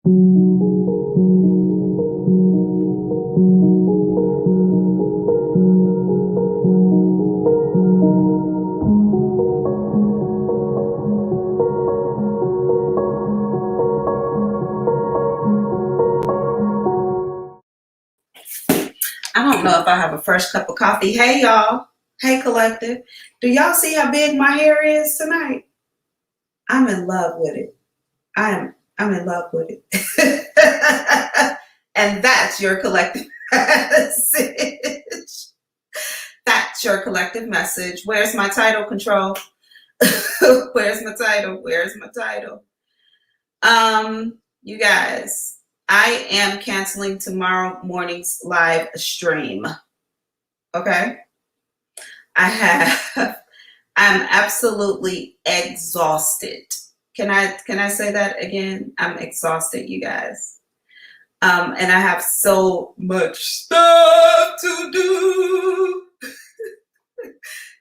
I don't know if I have a fresh cup of coffee. Hey, y'all. Hey, collective. Do y'all see how big my hair is tonight? I'm in love with it. I'm in love with it. And that's your collective message. That's your collective message. Where's my title, Control? Where's my title? Where's my title? You guys, I am canceling tomorrow morning's live stream. Okay? I'm absolutely exhausted. Can I say that again? I'm exhausted, you guys. And I have so much stuff to do.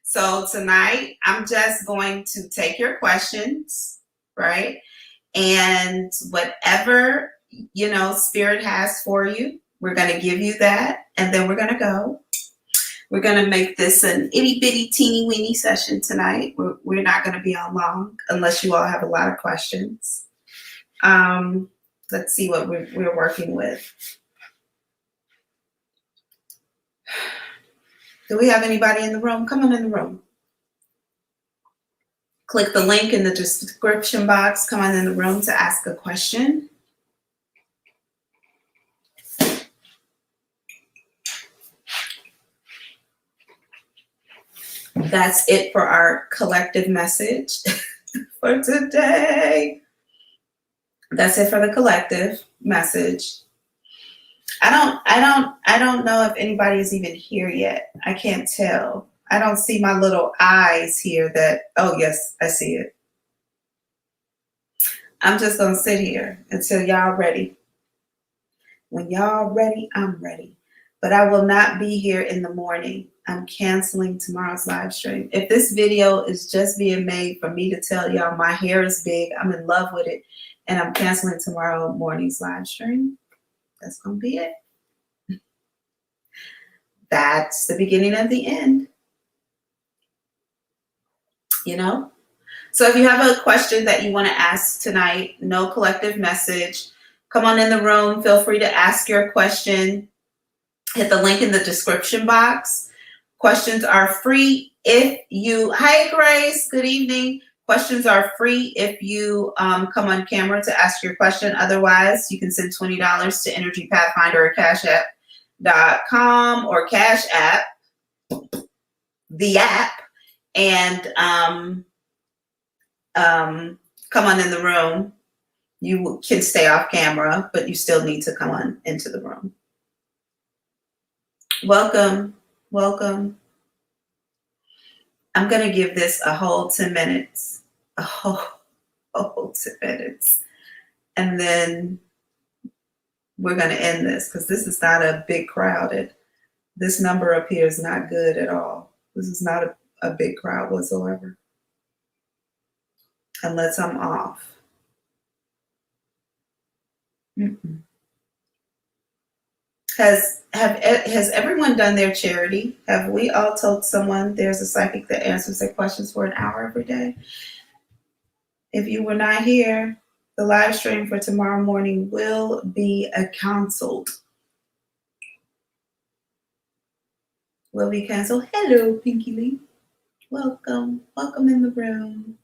So tonight, I'm just going to take your questions, right? And whatever, Spirit has for you, we're going to give you that. And then we're going to go. We're going to make this an itty bitty teeny weeny session tonight. We're not going to be on long unless you all have a lot of questions. Let's see what we're working with. Do we have anybody in the room? Come on in the room. Click the link in the description box. Come on in the room to ask a question. That's it for our collective message for today. That's it for the collective message. I don't know if anybody is even here yet. I can't tell. I don't see my little eyes here oh yes, I see it. I'm just gonna sit here until y'all ready. When y'all ready, I'm ready. But I will not be here in the morning. I'm canceling tomorrow's live stream. If this video is just being made for me to tell y'all my hair is big, I'm in love with it, and I'm canceling tomorrow morning's live stream, that's going to be it. That's the beginning of the end. So if you have a question that you want to ask tonight, no collective message, come on in the room. Feel free to ask your question. Hit the link in the description box. Questions are free hi Grace, good evening. Questions are free if you come on camera to ask your question. Otherwise, you can send $20 to Energy Pathfinder or CashApp.com or Cash App, the app, and come on in the room. You can stay off camera, but you still need to come on into the room. Welcome. I'm going to give this a whole 10 minutes. A whole 10 minutes. And then we're going to end this because this is not a big crowd. This number up here is not good at all. This is not a big crowd whatsoever. Unless I'm off. Has everyone done their charity? Have we all told someone there's a psychic that answers their questions for an hour every day? If you were not here, the live stream for tomorrow morning will be canceled. Will be canceled. Hello, Pinky Lee. Welcome in the room.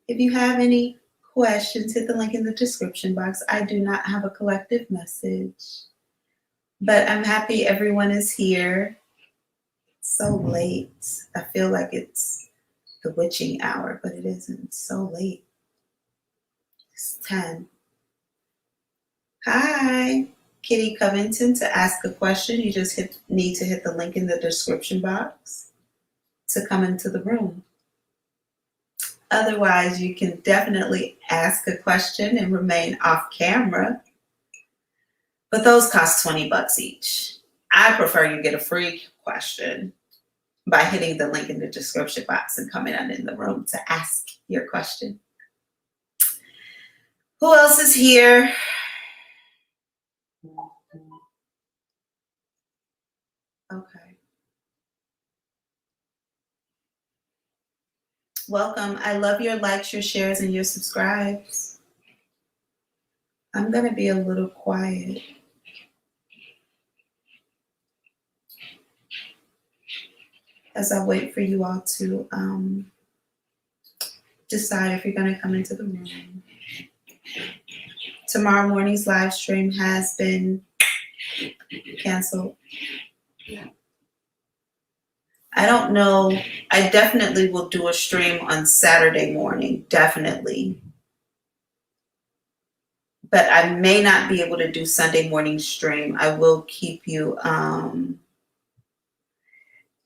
If you have any questions, hit the link in the description box. I do not have a collective message. But I'm happy everyone is here. It's so late. I feel like it's the witching hour, but it isn't. It's so late. It's 10. Hi, Kitty Covington. To ask a question, you just need to hit the link in the description box to come into the room. Otherwise, you can definitely ask a question and remain off camera. But those cost $20 each. I prefer you get a free question by hitting the link in the description box and coming on in the room to ask your question. Who else is here? Okay. Welcome. I love your likes, your shares, and your subscribes. I'm going to be a little quiet. As I wait for you all to decide if you're going to come into the room. Tomorrow morning's live stream has been canceled. I don't know. I definitely will do a stream on Saturday morning, definitely. But I may not be able to do Sunday morning stream. I will keep you,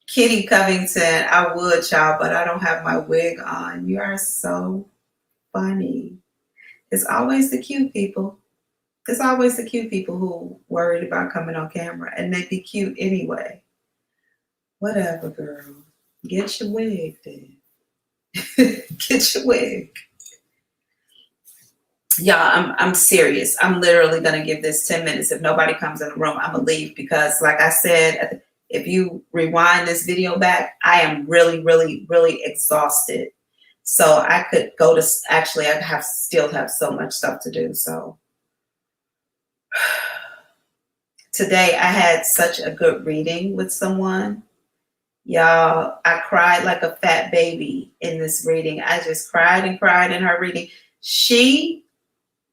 Kitty Covington, I would, child, but I don't have my wig on. You are so funny. It's always the cute people. It's always the cute people who worried about coming on camera, and they be cute anyway. Whatever, girl. Get your wig then. Get your wig. Y'all, I'm serious. I'm literally gonna give this 10 minutes. If nobody comes in the room, I'm gonna leave because, like I said, if you rewind this video back, I am really, really, really exhausted. So I could go to, actually, I still have so much stuff to do. So today I had such a good reading with someone. Y'all, I cried like a fat baby in this reading. I just cried and cried in her reading. She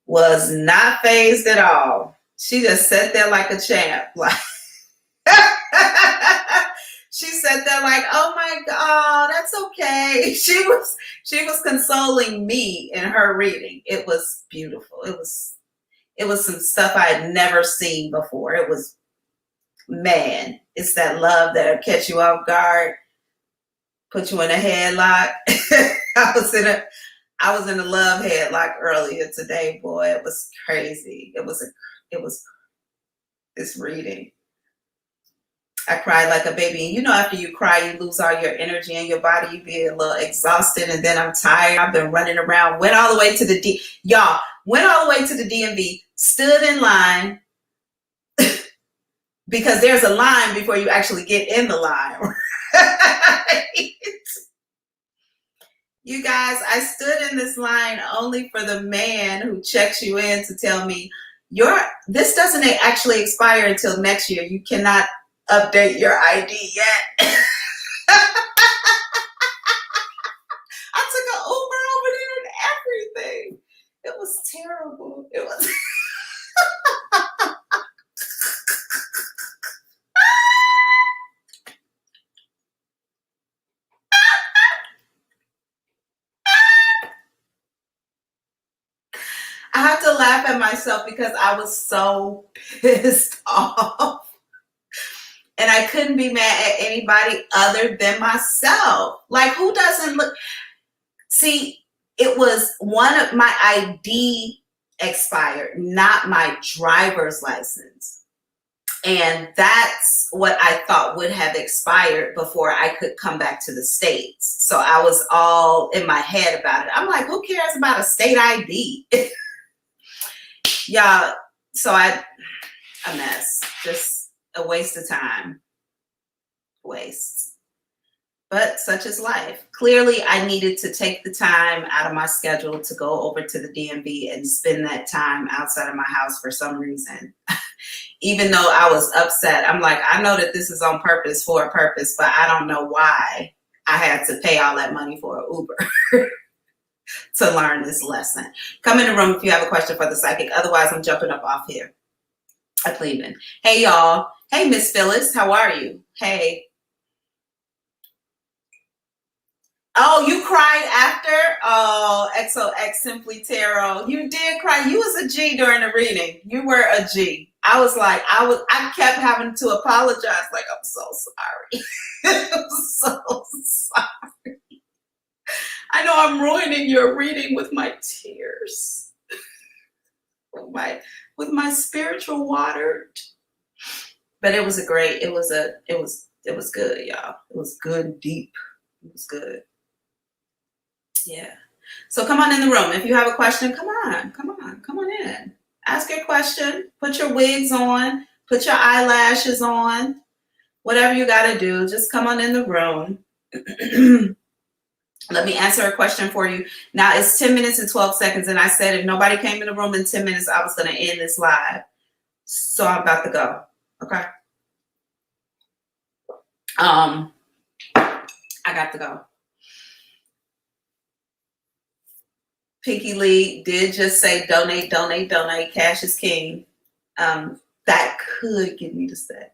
was not phased at all. She just sat there like a champ. Like she sat there like, oh my God, that's okay. She was consoling me in her reading. It was beautiful. It was some stuff I had never seen before. It was, man, it's that love that'll catch you off guard, put you in a headlock. I was in a love headlock earlier today, boy. It was crazy. It was this reading. I cried like a baby. And you know, after you cry, you lose all your energy in your body. You be a little exhausted, and then I'm tired. I've been running around. Went all the way to the DMV, stood in line because there's a line before you actually get in the line. Right? You guys, I stood in this line only for the man who checks you in to tell me, this doesn't actually expire until next year. You cannot update your ID yet. I took an Uber over there and everything. It was terrible. It was. I have to laugh at myself because I was so pissed off. And I couldn't be mad at anybody other than myself. Like, who doesn't look? See, it was one of my ID expired, not my driver's license. And that's what I thought would have expired before I could come back to the States. So I was all in my head about it. I'm like, who cares about a state ID? Y'all, so a mess. Just a waste of time. Waste. But such is life. Clearly, I needed to take the time out of my schedule to go over to the DMV and spend that time outside of my house for some reason. Even though I was upset, I'm like, I know that this is on purpose for a purpose, but I don't know why I had to pay all that money for an Uber to learn this lesson. Come in the room if you have a question for the psychic. Otherwise, I'm jumping up off here. I'm leaving. Hey, y'all. Hey, Miss Phyllis. How are you? Hey. Oh, you cried after? Oh, XOX Simply Tarot. You did cry. You was a G during the reading. You were a G. I was like, I kept having to apologize. Like, I'm so sorry. I'm so sorry. I know I'm ruining your reading with my tears. with my spiritual water. But it was it was good, y'all. It was good and deep. It was good. Yeah. So come on in the room. If you have a question, come on in. Ask your question. Put your wigs on. Put your eyelashes on. Whatever you got to do, just come on in the room. Let me answer a question for you. Now it's 10 minutes and 12 seconds. And I said if nobody came in the room in 10 minutes, I was going to end this live. So I'm about to go. Okay. I got to go. Pinky Lee did just say donate, donate, donate. Cash is king. That could get me to stay.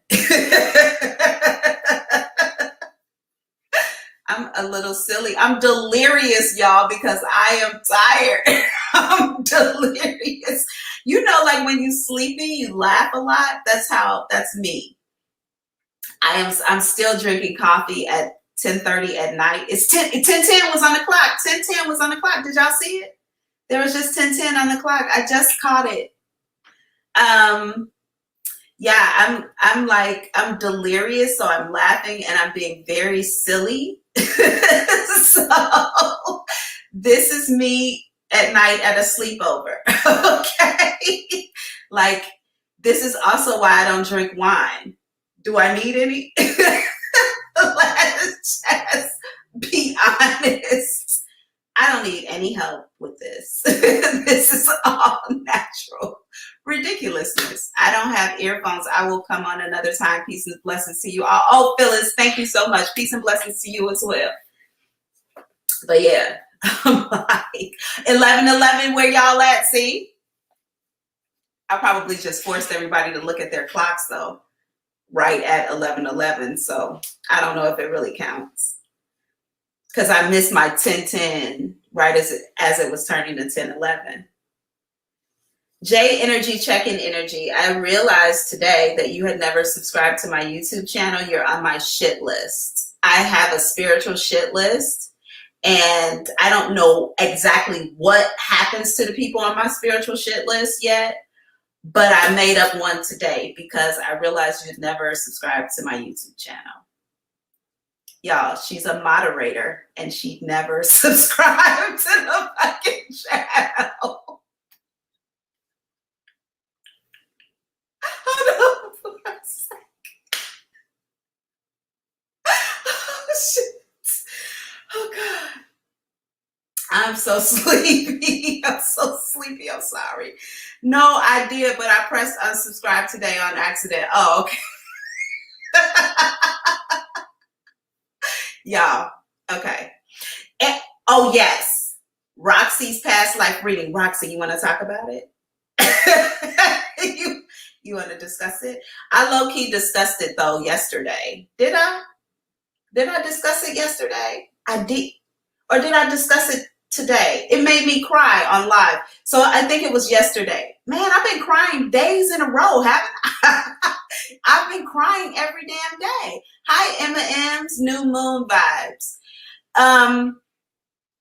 I'm a little silly. I'm delirious, y'all, because I am tired. I'm delirious. You know, like when you sleepy, you laugh a lot. That's me. I'm still drinking coffee at 10:30 at night. It's 10:10 was on the clock. 10:10 was on the clock. Did y'all see it? There was just 10:10 on the clock. I just caught it. Yeah, I'm delirious, so I'm laughing and I'm being very silly. So this is me at night at a sleepover. Okay. Like, this is also why I don't drink wine. Do I need any? Let's just be honest. I don't need any help with this. This is all natural ridiculousness. I don't have earphones. I will come on another time. Peace and blessings to you all. Oh, Phyllis, thank you so much. Peace and blessings to you as well. But yeah, I'm like 11:11. Where y'all at? See, I probably just forced everybody to look at their clocks though, right at 11:11. So I don't know if it really counts because I missed my 10:10 right as it was turning to 10:11. J Energy, check-in energy. I realized today that you had never subscribed to my YouTube channel. You're on my shit list. I have a spiritual shit list, and I don't know exactly what happens to the people on my spiritual shit list yet, but I made up one today because I realized you'd never subscribed to my YouTube channel. Y'all, she's a moderator, and she'd never subscribed to the fucking channel. Oh, shit. Oh, God. I'm so sleepy. I'm so sleepy. I'm sorry. No, I did, but I pressed unsubscribe today on accident. Oh, okay. Y'all, okay. And, oh, yes. Roxy's past life reading. Roxy, you want to talk about it? You want to discuss it? I low-key discussed it though yesterday. Did I discuss it yesterday? I did. Or did I discuss it today? It made me cry on live. So I think it was yesterday. Man, I've been crying days in a row, haven't I? I've been crying every damn day. Hi, Emma M's New Moon vibes.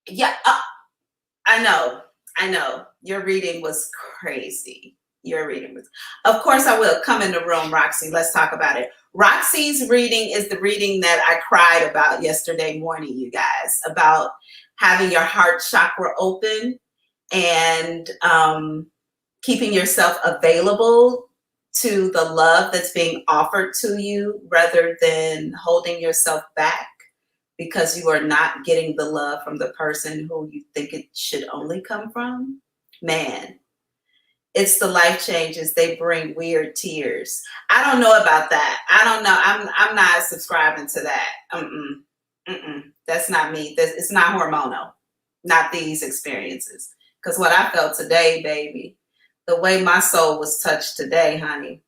Yeah, I know. Your reading was crazy. Your reading was, of course I will. Come in the room, Roxy. Let's talk about it. Roxy's reading is the reading that I cried about yesterday morning, you guys, about having your heart chakra open and keeping yourself available to the love that's being offered to you rather than holding yourself back because you are not getting the love from the person who you think it should only come from. Man, it's the life changes. They bring weird tears. I don't know about that. I don't know. I'm not subscribing to that. That's not me. It's not hormonal. Not these experiences. Because what I felt today, baby, the way my soul was touched today, honey,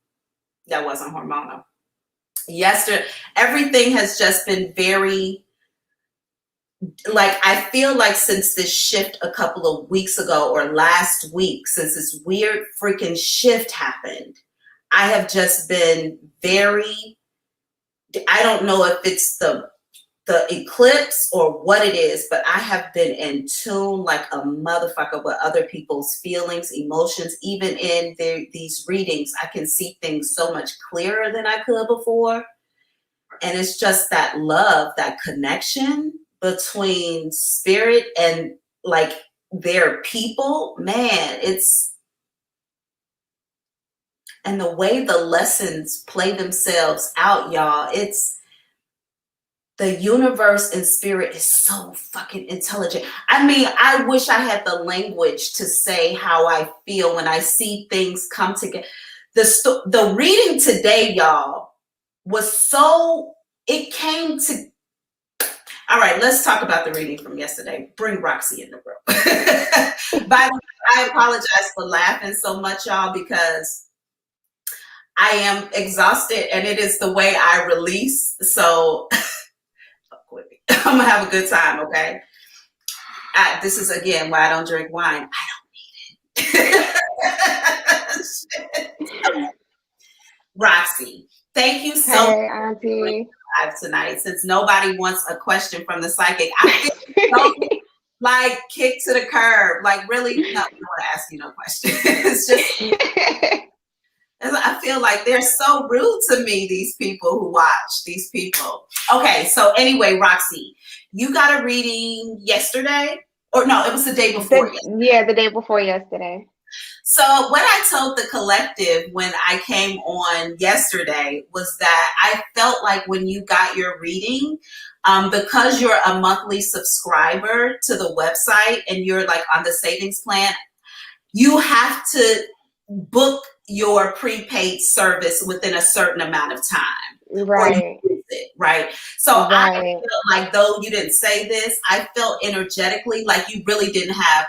that wasn't hormonal. Yesterday, everything has just been very, like, I feel like since this shift a couple of weeks ago or last week, since this weird freaking shift happened, I have just been very, I don't know if it's the eclipse or what it is, but I have been in tune like a motherfucker with other people's feelings, emotions. Even in these readings, I can see things so much clearer than I could before. And it's just that love, that connection between spirit and like their people. Man, it's And the way the lessons play themselves out, y'all, it's the universe and spirit is so fucking intelligent. I mean, I wish I had the language to say how I feel when I see things come together. The reading today, y'all, was so, it came to, all right, let's talk about the reading from yesterday. Bring Roxy in the room. By the way, I apologize for laughing so much, y'all, because I am exhausted and it is the way I release. So I'm gonna have a good time, okay? This is again why I don't drink wine. I don't need it. Roxy, thank you so much Hey, Auntie. for live tonight. Since nobody wants a question from the psychic, I feel so like kicked to the curb. Like really, no, I don't want to ask you no question. It's just I feel like they're so rude to me, these people who watch, these people. Okay, so anyway, Roxy, you got a reading yesterday? Or no, it was the day before yesterday. Yeah, the day before yesterday. So what I told the collective when I came on yesterday was that I felt like when you got your reading, because you're a monthly subscriber to the website and you're like on the savings plan, you have to book your prepaid service within a certain amount of time. Right. Or use it, right? So I Right. feel like, though you didn't say this, I felt energetically like you really didn't have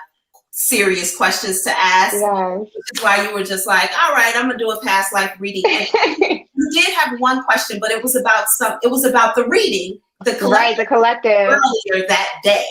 serious questions to ask. Yes. Which is why you were just like, all right, I'm gonna do a past life reading. And you did have one question, but it was about the reading, Right, the collective. earlier that day,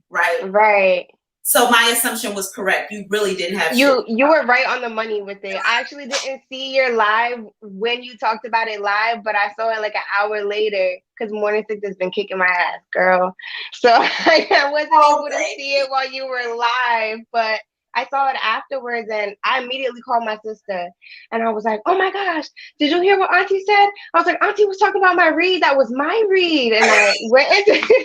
right? Right. So my assumption was correct. You really didn't have You were right on the money with it. I actually didn't see your live when you talked about it live, but I saw it like an hour later because Morning Sickness has been kicking my ass, girl. So I wasn't able to see it while you were live, but I saw it afterwards and I immediately called my sister and I was like, oh my gosh, did you hear what Auntie said? I was like, Auntie was talking about my read. That was my read. And I went into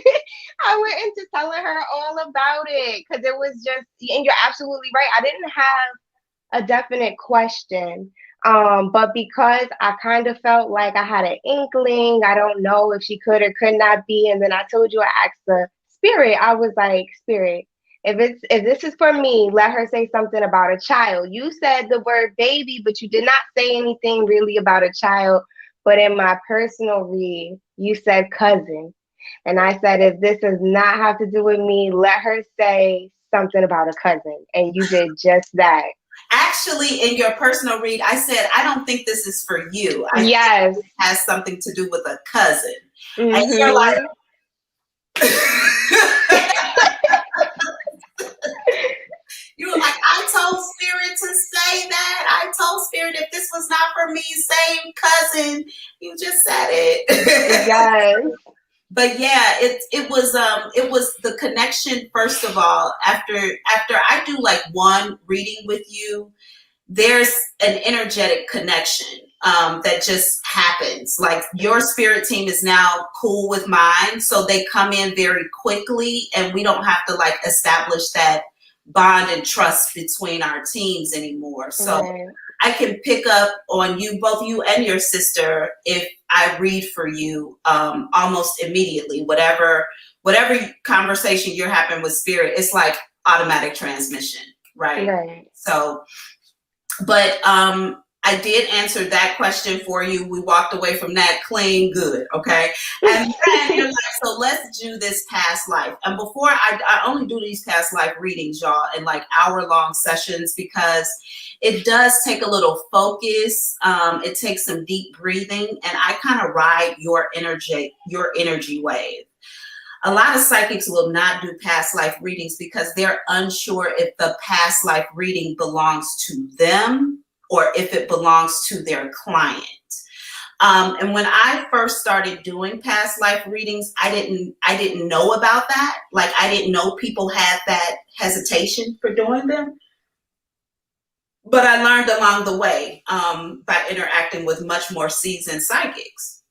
I went into telling her all about it because it was just, and you're absolutely right. I didn't have a definite question. But because I kind of felt like I had an inkling, I don't know if she could or could not be. And then I told you, I asked the spirit, I was like, spirit, if this is for me, let her say something about a child. You said the word baby, but you did not say anything really about a child. But in my personal read, you said cousin. And I said, if this does not have to do with me, let her say something about a cousin. And you did just that. Actually, in your personal read, I said, I don't think this is for you. I Yes. think it has something to do with a cousin. Mm-hmm. And you're like, you were like, I told Spirit to say that. I told Spirit if this was not for me, same cousin. You just said it. Yes. But yeah, it was the connection. First of all, after I do like one reading with you, there's an energetic connection that just happens. Like your spirit team is now cool with mine, so they come in very quickly, and we don't have to like establish that bond and trust between our teams anymore. So Right. I can pick up on you, both you and your sister, if I read for you almost immediately. Whatever conversation you're having with spirit, it's like automatic transmission, right? Right. So, but I did answer that question for you. We walked away from that clean, good, okay? And then you're like, so let's do this past life. And before I only do these past life readings, y'all, in like hour-long sessions because it does take a little focus. It takes some deep breathing, and I kind of ride your energy wave. A lot of psychics will not do past life readings because they're unsure if the past life reading belongs to them or if it belongs to their client. And when I first started doing past life readings, I didn't know about that. Like I didn't know people had that hesitation for doing them. But I learned along the way by interacting with much more seasoned psychics.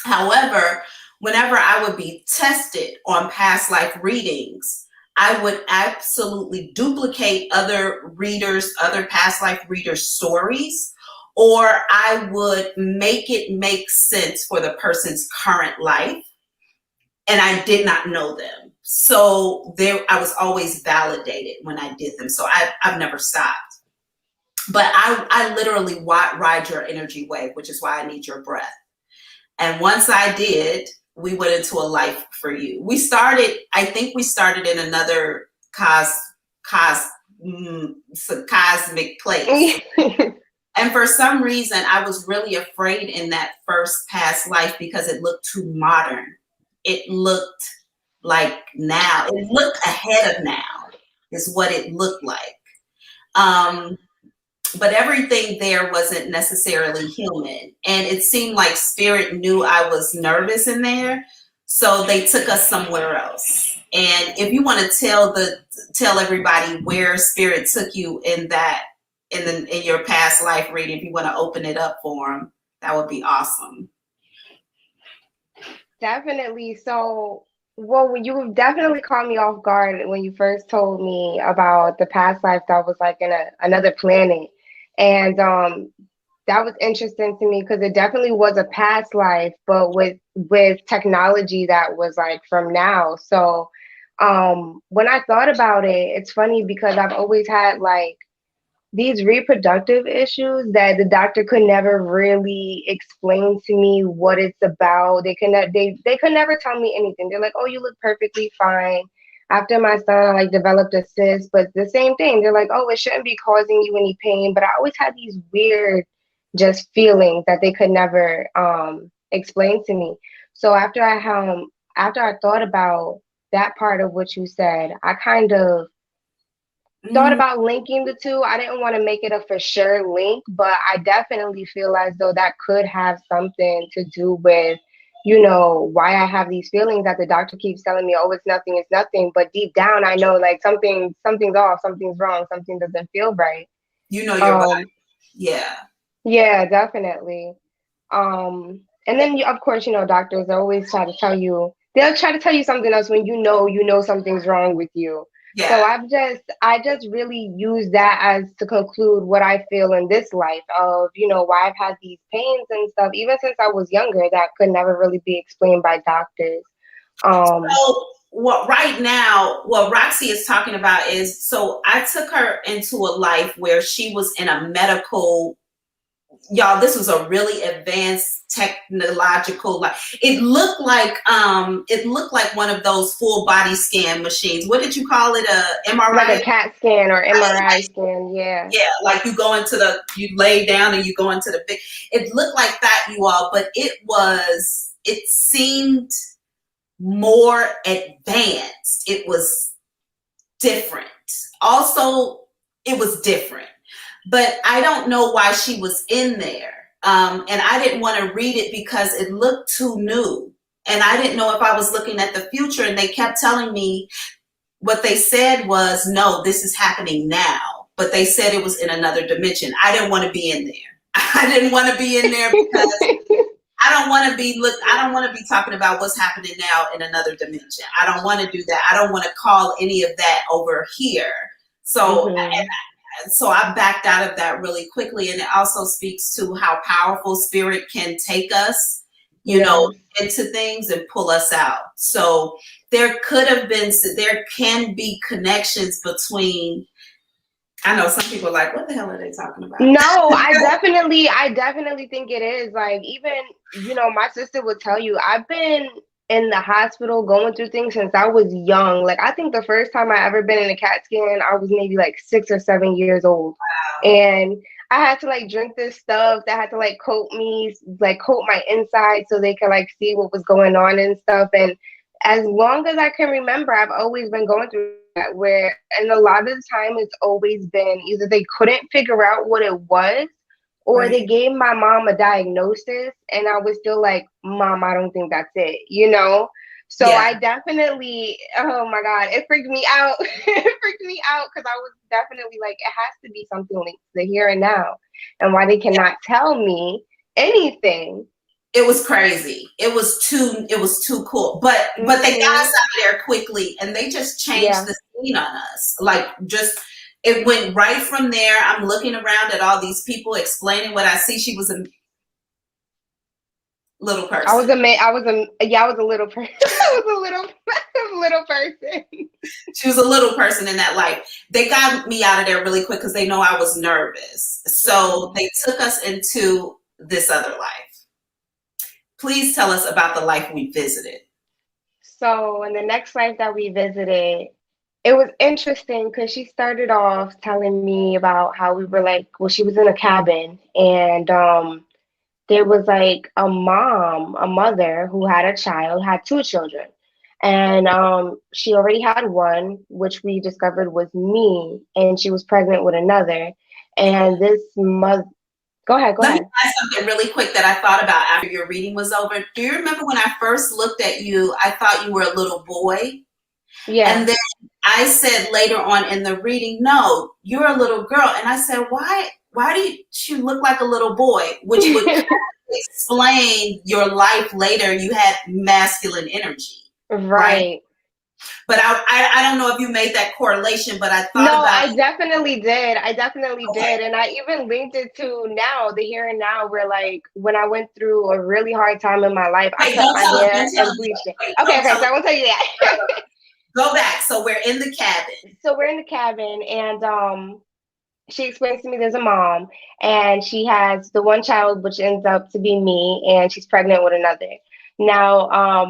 However, whenever I would be tested on past life readings, I would absolutely duplicate other past life readers' stories, or I would make it make sense for the person's current life, and I did not know them. So I was always validated when I did them. So I've never stopped. But I literally ride your energy wave, which is why I need your breath. And once I did, we went into a life for you. I think we started in another cosmic place. And for some reason, I was really afraid in that first past life because it looked too modern. It looked like now. It looked ahead of now, is what it looked like. But everything there wasn't necessarily human. And it seemed like spirit knew I was nervous in there. So they took us somewhere else. And if you want to tell everybody where spirit took you in your past life reading, if you want to open it up for them, that would be awesome. Definitely. So, well, you definitely caught me off guard when you first told me about the past life that was like in another planet. And that was interesting to me because it definitely was a past life, but with technology that was like from now. So when I thought about it, it's funny because I've always had like these reproductive issues that the doctor could never really explain to me what it's about. They could never tell me anything. They're like, oh, you look perfectly fine. After my son like developed a cyst, but the same thing. They're like, oh, it shouldn't be causing you any pain. But I always had these weird just feelings that they could never explain to me. So after I thought about that part of what you said, I kind of thought about linking the two. I didn't want to make it a for sure link, but I definitely feel as though that could have something to do with, why I have these feelings that the doctor keeps telling me, oh, it's nothing. But deep down, I know like something's off, something's wrong, something doesn't feel right. Your body. Yeah. Yeah, definitely. And then of course, doctors always try to tell you, they'll try to tell you something else when you know something's wrong with you. Yeah. So I just really use that as to conclude what I feel in this life of, why I've had these pains and stuff, even since I was younger, that could never really be explained by doctors. So what Roxy is talking about is, so I took her into a life where she was in a medical, y'all, this was a really advanced technological, like it looked like one of those full body scan machines. What did you call it? A MRI? Like a CAT scan or MRI scan, yeah. Yeah, like you lay down and you go into the big, it looked like that, you all, but it seemed more advanced. It was different. Also, it was different. But I don't know why she was in there. And I didn't want to read it because it looked too new. And I didn't know if I was looking at the future. And they kept telling me, what they said was, no, this is happening now. But they said it was in another dimension. I didn't want to be in there. I didn't want to be in there because I don't want to be talking about what's happening now in another dimension. I don't want to do that. I don't want to call any of that over here. So So I backed out of that really quickly. And it also speaks to how powerful spirit can take us, into things and pull us out. So there can be connections between, I know some people are like, what the hell are they talking about? No, I definitely think it is. Like, even, my sister would tell you, I've been in the hospital going through things since I was young. Like, I think the first time I ever been in a CAT scan, I was maybe like 6 or 7 years old. Wow. And I had to like drink this stuff that had to like coat my inside so they could like see what was going on and stuff. And as long as I can remember, I've always been going through that and a lot of the time it's always been either they couldn't figure out what it was, or they gave my mom a diagnosis and I was still like, Mom, I don't think that's it, So yeah. I definitely, oh my God, it freaked me out. It freaked me out because I was definitely like, it has to be something linked to the here and now, and why they cannot tell me anything. It was crazy. It was too cool. But they got us out of there quickly, and they just changed the scene on us. Like, just it went right from there. I'm looking around at all these people explaining what I see. She was a little I was person. I was a little person. I was a little person. She was a little person in that life. They got me out of there really quick because they know I was nervous. So they took us into this other life. Please tell us about the life we visited. So in the next life that we visited, it was interesting because she started off telling me about how we were like, well, she was in a cabin and there was like a mother who had a child, had two children. And she already had one, which we discovered was me, and she was pregnant with another. And this mother, go ahead, go Let me ahead. add something really quick that I thought about after your reading was over. Do you remember when I first looked at you, I thought you were a little boy? Yeah. And then I said later on in the reading, no, you're a little girl. And I said, why do you look like a little boy? Which would explain your life later. You had masculine energy, right? Right. But I don't know if you made that correlation, but I thought No, about I definitely did. I definitely okay, did. And I even linked it to now, the here and now, where like when I went through a really hard time in my life, I wait, cut don't my tell us, hair don't tell and us, bleached it. wait, Okay, don't okay, tell so us. I won't tell you that. Go back. So we're in the cabin. So we're in the cabin and she explains to me there's a mom and she has the one child which ends up to be me and she's pregnant with another. Now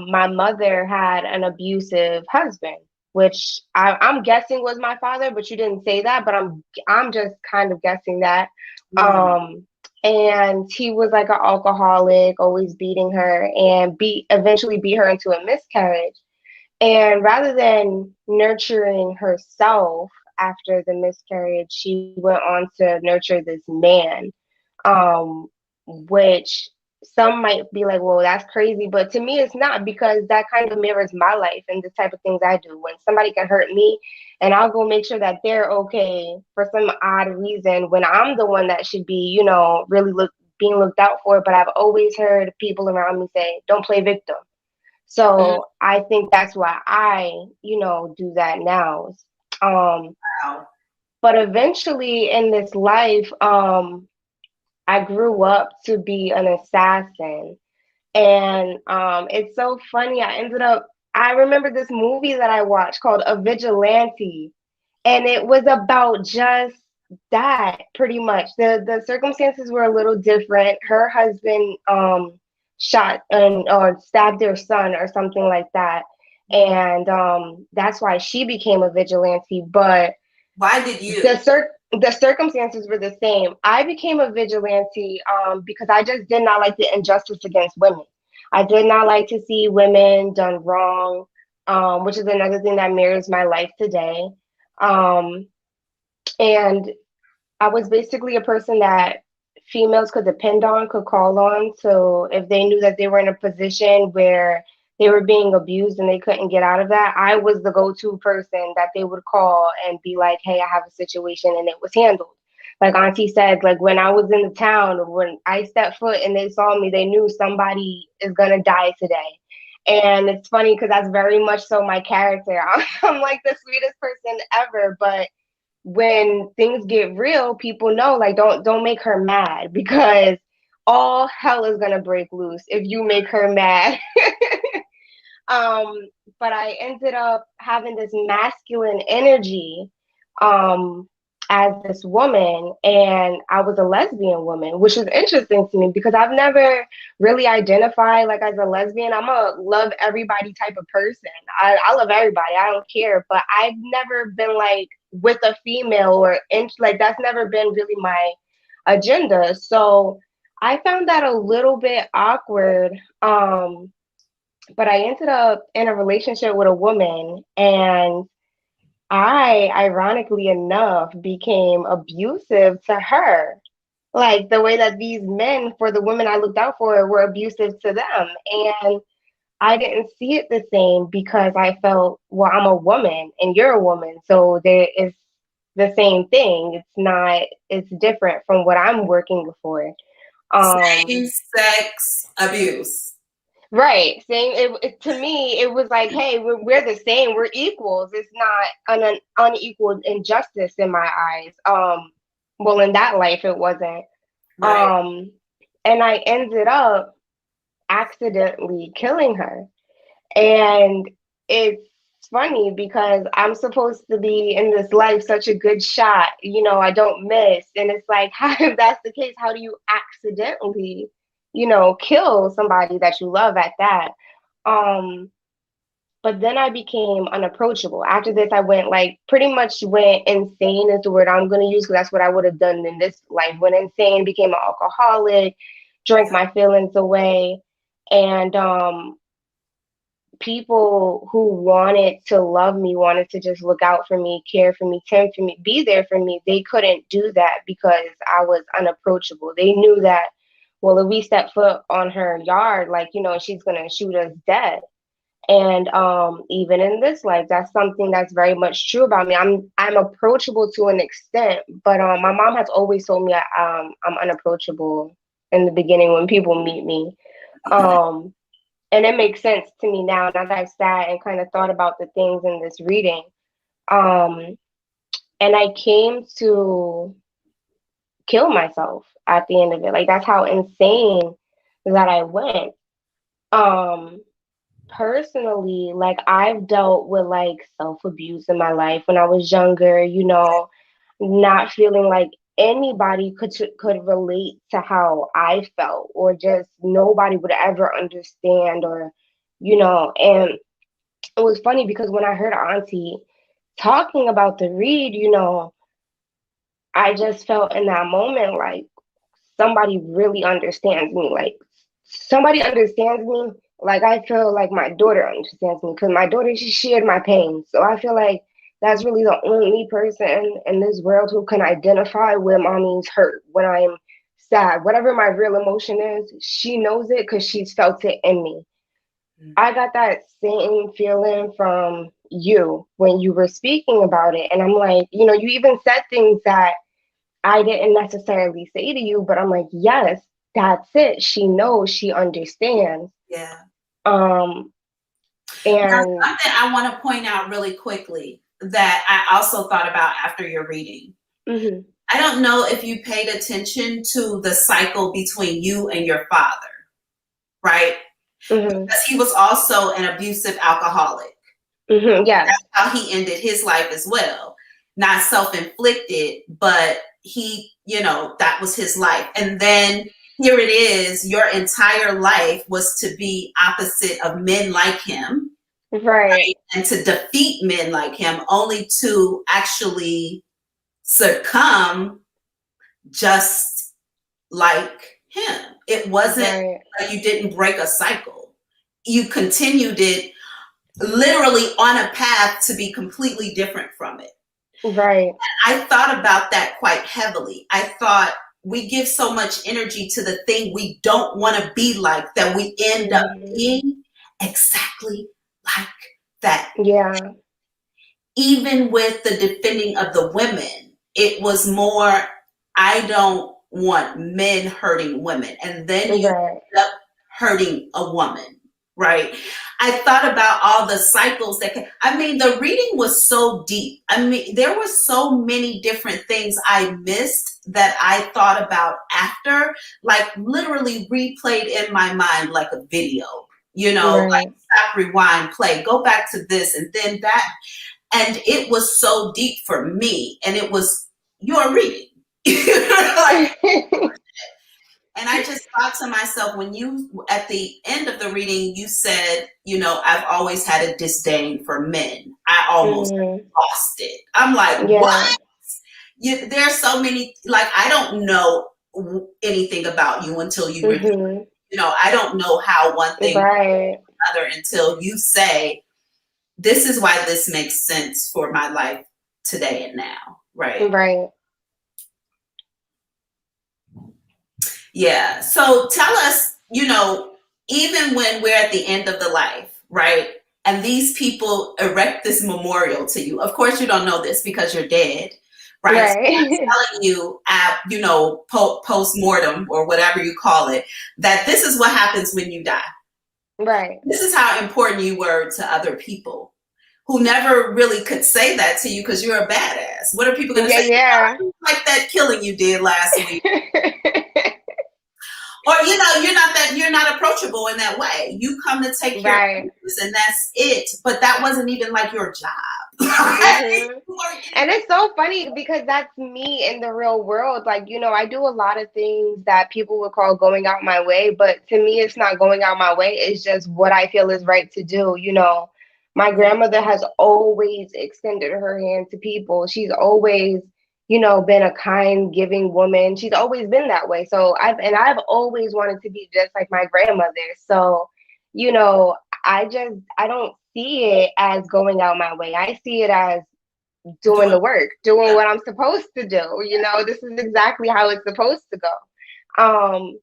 my mother had an abusive husband, which I'm guessing was my father, but you didn't say that, but I'm just kind of guessing that. Mm. And he was like an alcoholic, always beating her and eventually beat her into a miscarriage. And rather than nurturing herself after the miscarriage, she went on to nurture this man, which some might be like, well, that's crazy. But to me, it's not because that kind of mirrors my life and the type of things I do. When somebody can hurt me and I'll go make sure that they're okay for some odd reason when I'm the one that should be, really being looked out for. But I've always heard people around me say, don't play victim. Mm. So I think that's why I do that now. Um, Wow. but eventually in this life, I grew up to be an assassin. And it's so funny. I remember this movie that I watched called A Vigilante. And it was about just that pretty much. The circumstances were a little different. Her husband shot or stabbed their son or something like that. And that's why she became a vigilante. But Why did the you? the circumstances were the same. I became a vigilante because I just did not like the injustice against women. I did not like to see women done wrong, which is another thing that mirrors my life today. Um, and I was basically a person that females could depend on, could call on. So if they knew that they were in a position where they were being abused and they couldn't get out of that, I was the go-to person that they would call and be like, hey, I have a situation, and it was handled. Like Auntie said, like when I was in the town, when I stepped foot and they saw me, they knew somebody is gonna die today. And it's funny because that's very much so my character. I'm like the sweetest person ever, but when things get real, people know like don't make her mad because all hell is gonna break loose if you make her mad. um, but I ended up having this masculine energy um as this woman, and I was a lesbian woman, which was interesting to me because I've never really identified like as a lesbian. I'm a love everybody type of person. I love everybody, I don't care, but I've never been like with a female like that's never been really my agenda. So I found that a little bit awkward. But I ended up in a relationship with a woman, and I, ironically enough, became abusive to her. Like the way that these men, for the women I looked out for, were abusive to them. And I didn't see it the same because I felt, well, I'm a woman and you're a woman. So there is the same thing. It's not, it's different from what I'm working for. Same sex abuse. Right. Saying to me, it was like, hey, we're the same. We're equals. It's not an unequal injustice in my eyes. Well, in that life, it wasn't. Right. Um, and I ended up accidentally killing her. And it's funny because I'm supposed to be in this life such a good shot. I don't miss. And it's like, how, if that's the case, how do you accidentally, kill somebody that you love at that? Um, but then I became unapproachable. After this, I went like pretty much went insane is the word I'm going to use because that's what I would have done in this life. Went insane, became an alcoholic, drank my feelings away. And people who wanted to love me, wanted to just look out for me, care for me, tend for me, be there for me, they couldn't do that because I was unapproachable. They knew that, well, if we step foot on her yard, like, she's gonna shoot us dead. And even in this life, that's something that's very much true about me. I'm approachable to an extent, but my mom has always told me I'm unapproachable in the beginning when people meet me. Um, and it makes sense to me now that I've sat and kind of thought about the things in this reading. Um, and I came to kill myself at the end of it. Like that's how insane that I went. Um, Personally, like I've dealt with like self-abuse in my life when I was younger, not feeling like anybody could relate to how I felt, or just nobody would ever understand, or and it was funny because when I heard Auntie talking about the read, I just felt in that moment like somebody really understands me. Like somebody understands me. Like I feel like my daughter understands me because my daughter, she shared my pain. So I feel like that's really the only person in this world who can identify when mommy's hurt, when I'm sad, whatever my real emotion is. She knows it because she's felt it in me. I got that same feeling from you when you were speaking about it. And I'm like, you even said things that I didn't necessarily say to you, but I'm like, yes, that's it. She knows, she understands. Yeah. Um, Now, and something I want to point out really quickly that I also thought about after your reading. mhm, I don't know if you paid attention to the cycle between you and your father, right? mhm, Because he was also an abusive alcoholic. yes, That's how he ended his life as well. Not self-inflicted, but he, that was his life. And then here it is, your entire life was to be opposite of men like him, right, and to defeat men like him, only to actually succumb just like him. It wasn't right, like you didn't break a cycle. You continued it literally on a path to be completely different from it. right, I thought about that quite heavily. I thought we give so much energy to the thing we don't want to be like that we end up mhm, being exactly like that. yeah, Even with the defending of the women, it was more, I don't want men hurting women. And then you right, end up hurting a woman, right? I thought about all the cycles the reading was so deep. There were so many different things I missed that I thought about after, like literally replayed in my mind like a video, like right, stop, rewind, play, go back to this, and then that. And it was so deep for me. And it was your reading. Like, and I just thought to myself, when you, at the end of the reading, you said, I've always had a disdain for men. I almost mhm, lost it. I'm like, yeah, what? There's so many, like, I don't know anything about you until you read. mhm, I don't know how one thing right, another until you say, this is why this makes sense for my life today and now, right? right. Yeah. So tell us, even when we're at the end of the life, right? And these people erect this memorial to you. Of course, you don't know this because you're dead, right? So Right. they're telling you at, post mortem or whatever you call it, that this is what happens when you die. Right. This is how important you were to other people who never really could say that to you because you're a badass. What are people going to say? Yeah. Oh, like that killing you did last week. Or, you're not approachable in that way. You come to take care Right. of business and that's it. But that wasn't even like your job. Hmm. And it's so funny because that's me in the real world. Like, I do a lot of things that people would call going out my way, but to me, it's not going out my way. It's just what I feel is right to do. My grandmother has always extended her hand to people. She's always, been a kind, giving woman. She's always been that way. So I've always wanted to be just like my grandmother. So, you know, I don't see it as going out my way. I see it as doing the work, doing what I'm supposed to do. This is exactly how it's supposed to go.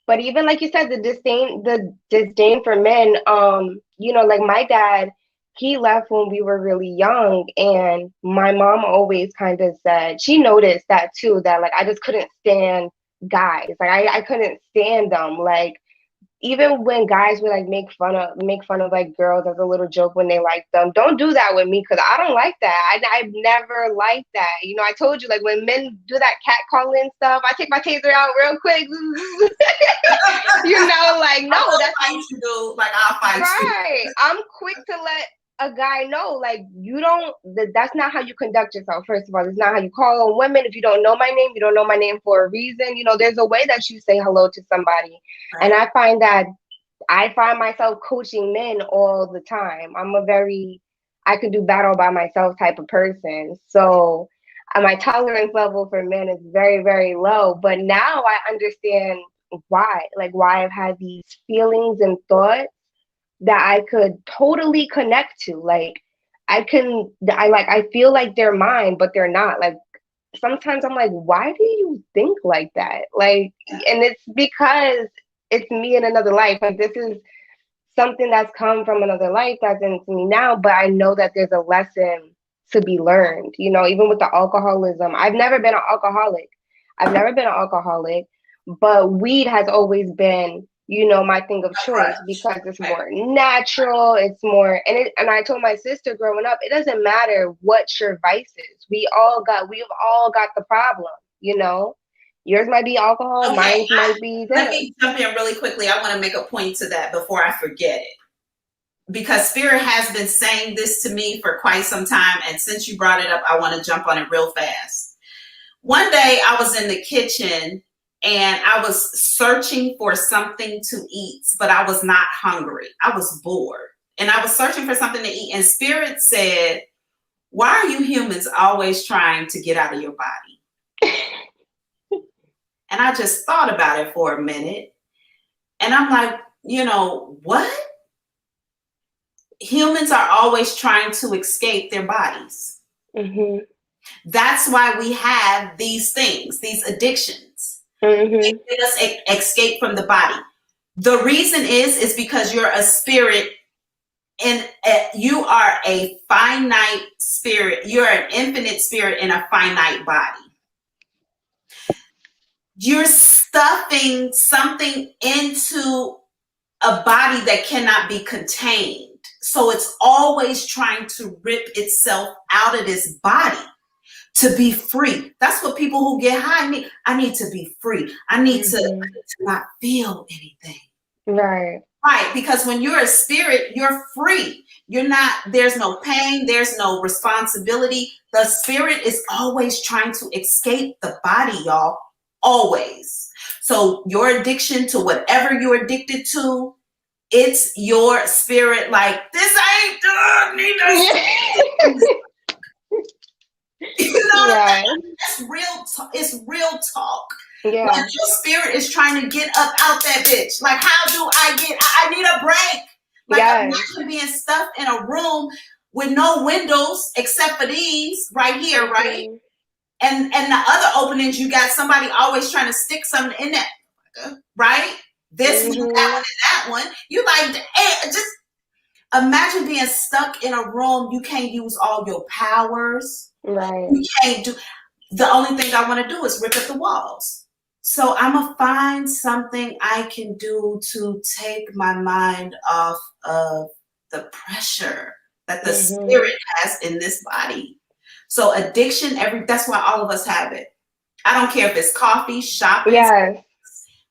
But even like you said, the disdain for men, like my dad, he left when we were really young, and my mom always kind of said she noticed that too, that like I just couldn't stand guys. Like I couldn't stand them. Like even when guys would like make fun of like girls as a little joke when they like them, don't do that with me because I don't like that. I've never liked that. I told you, like when men do that cat calling stuff, I take my taser out real quick. Like no, that's fight you, dude. Like I'll fight right. I'm quick to let a guy know, like you don't. That's not how you conduct yourself. First of all, it's not how you call on women. If you don't know my name, you don't know my name for a reason. There's a way that you say hello to somebody, Right. and I find myself coaching men all the time. I can do battle by myself type of person. So my tolerance level for men is very, very low. But now I understand why I've had these feelings and thoughts that I could totally connect to. Like I feel like they're mine, but they're not. Like sometimes I'm like, why do you think like that? Like, and it's because it's me in another life. Like this is something that's come from another life that's into me now, but I know that there's a lesson to be learned. Even with the alcoholism, I've never been an alcoholic. But weed has always been, my thing of choice because it's more natural. It's more, and I told my sister growing up, it doesn't matter what your vice is. We've all got the problem. Yours might be alcohol, Okay, mine might be this. Let me jump in really quickly. I want to make a point to that before I forget it. Because Spirit has been saying this to me for quite some time. And since you brought it up, I want to jump on it real fast. One day I was in the kitchen and I was searching for something to eat, but I was not hungry. I was bored. And I was searching for something to eat. And Spirit said, why are you humans always trying to get out of your body? And I just thought about it for a minute. And I'm like, what? Humans are always trying to escape their bodies. Mm-hmm. That's why we have these things, these addictions. Mm-hmm. They make us escape from the body. The reason is because you're a spirit and you are a finite spirit. You're an infinite spirit in a finite body. You're stuffing something into a body that cannot be contained. So it's always trying to rip itself out of this body to be free. That's what people who get high need. I need to be free. I need to not feel anything. Right. Right. Because when you're a spirit, you're free. There's no pain. There's no responsibility. The spirit is always trying to escape the body, y'all. Always. So your addiction to whatever you're addicted to, it's your spirit like, this ain't done. Yeah. That's real. It's real talk. Yeah. Like your spirit is trying to get up out that bitch. Like, how do I need a break. Like, imagine being stuffed in a room with no windows except for these right here, right? And the other openings, you got somebody always trying to stick something in that, right? This one, that one, and that one. You like, just imagine being stuck in a room. You can't use all your powers. Right. You can't do. The only thing I want to do is rip at the walls. So I'm gonna find something I can do to take my mind off of the pressure that the spirit has in this body. So addiction, that's why all of us have it. I don't care if it's coffee, shopping, Yes.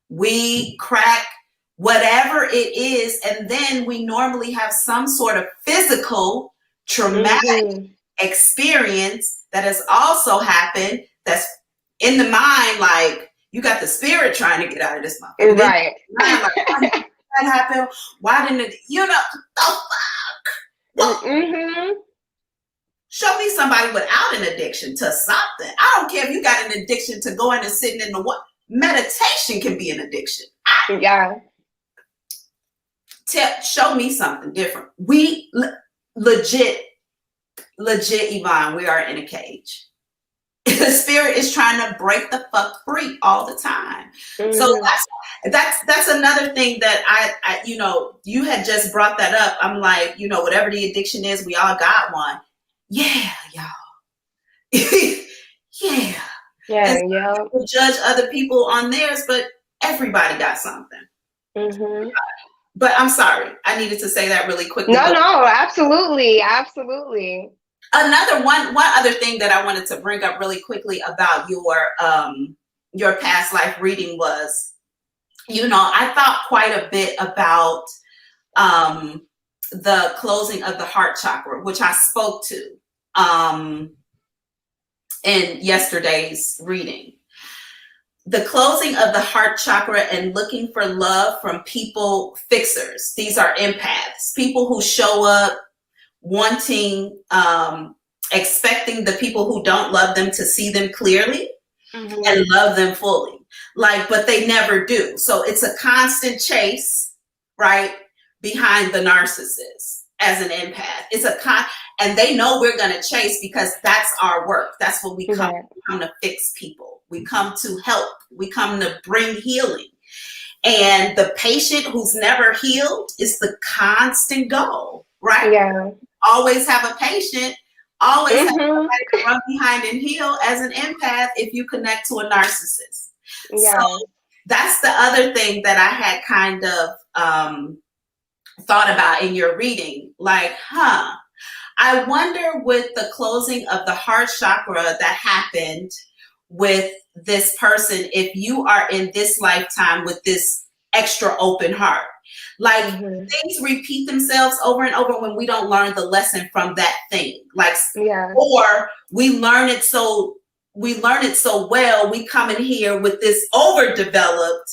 weed, crack, whatever it is. And then we normally have some sort of physical traumatic experience that has also happened that's in the mind, like you got the spirit trying to get out of this motherfucker. Right. Mind, like, why did that happen? Why didn't it, the fuck? Show me somebody without an addiction to something. I don't care if you got an addiction to going and sitting in the what. Meditation can be an addiction. Show me something different. We legit, Yvonne, we are in a cage. The spirit is trying to break the fuck free all the time. So that's another thing that I you had just brought that up. I'm like, whatever the addiction is, we all got one. Yeah, y'all. Yeah. Yeah. People judge other people on theirs, but everybody got something. But I'm sorry, I needed to say that really quickly. No, absolutely. Another one other thing that I wanted to bring up really quickly about your past life reading was, I thought quite a bit about the closing of the heart chakra, which I spoke to in yesterday's reading. The closing of the heart chakra and looking for love from people fixers. These are empaths, people who show up wanting, expecting the people who don't love them to see them clearly and love them fully. But they never do. So it's a constant chase, right, behind the narcissist as an empath. And they know we're going to chase because that's our work. That's what we come to fix people. We come to help. We come to bring healing. And the patient who's never healed is the constant goal, right? Yeah. Always have a patient, always have somebody to run behind and heal as an empath if you connect to a narcissist. Yeah. So that's the other thing that I had kind of thought about in your reading. I wonder with the closing of the heart chakra that happened with this person, if you are in this lifetime with this extra open heart. Things repeat themselves over and over when we don't learn the lesson from that thing. Or we learn it so well, we come in here with this overdeveloped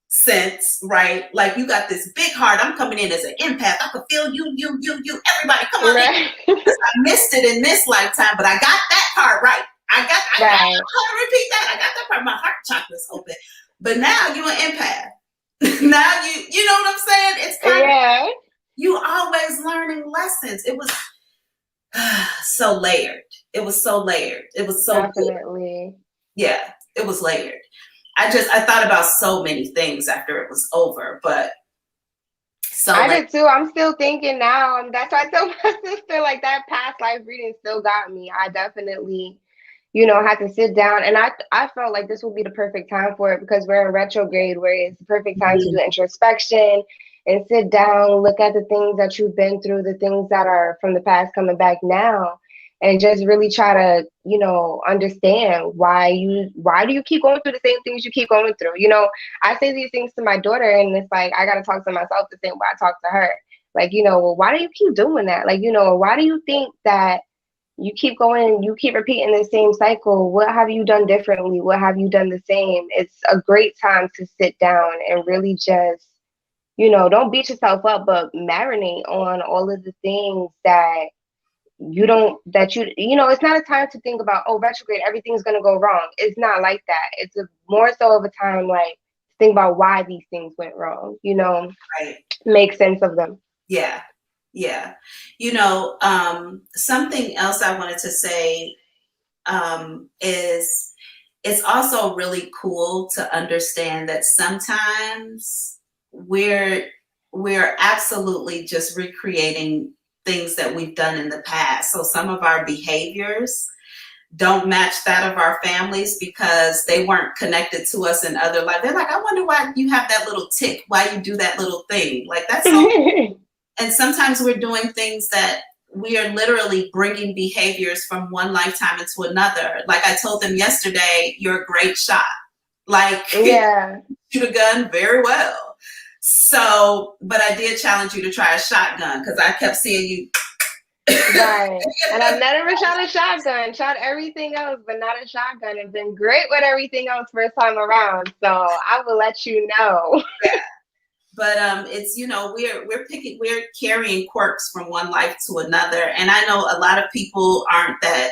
sense, right? Like you got this big heart. I'm coming in as an empath. I can feel you, everybody come on in. I missed it in this lifetime, but I got that part right. I got to repeat that. I got that part. My heart chakra's open. But now you're an empath. Now you know what I'm saying? It's kind of, you always learning lessons. It was so layered. It was so definitely good. Yeah, it was layered. I thought about so many things after it was over, but I did too. I'm still thinking now, and that's why I told my sister, like, that past life reading still got me. I definitely, had to sit down, and I felt like this would be the perfect time for it because we're in retrograde, where it's the perfect time to do introspection and sit down, look at the things that you've been through, the things that are from the past coming back now, and just really try to, understand why do you keep going through the same things you keep going through? I say these things to my daughter, and it's like, I got to talk to myself the same way I talk to her. Like, well, why do you keep doing that? Like, why do you think that you keep going, you keep repeating the same cycle? What have you done differently? What have you done the same? It's a great time to sit down and really just, don't beat yourself up, but marinate on all of the things that it's not a time to think about, oh, retrograde, everything's going to go wrong. It's not like that. It's more so of a time, like, to think about why these things went wrong, right. Make sense of them. Yeah. Something else I wanted to say is it's also really cool to understand that sometimes we're absolutely just recreating things that we've done in the past. So some of our behaviors don't match that of our families because they weren't connected to us in other life. They're like, I wonder why you have that little tick, why you do that little thing. Like, that's so. And sometimes we're doing things that we are literally bringing behaviors from one lifetime into another. Like I told them yesterday, you're a great shot. Like, yeah, shoot a gun very well. So, but I did challenge you to try a shotgun because I kept seeing you. Right. And I've never shot a shotgun. Shot everything else, but not a shotgun. And been great with everything else first time around. So I will let you know. Yeah. But it's, we're carrying quirks from one life to another. And I know a lot of people aren't that,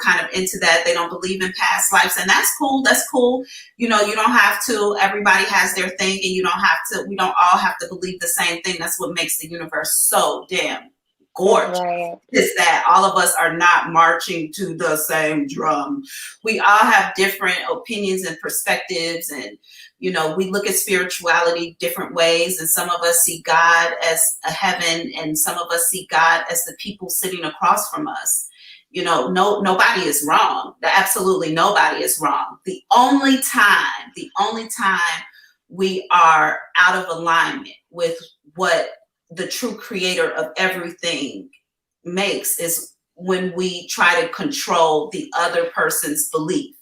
kind of into that. They don't believe in past lives. And that's cool. That's cool. You don't have to. Everybody has their thing, and we don't all have to believe the same thing. That's what makes the universe so damn gorgeous. Right. Is that all of us are not marching to the same drum. We all have different opinions and perspectives, and we look at spirituality different ways, and some of us see God as a heaven, and some of us see God as the people sitting across from us. Nobody is wrong. Absolutely nobody is wrong. The only time we are out of alignment with what the true creator of everything makes is when we try to control the other person's belief.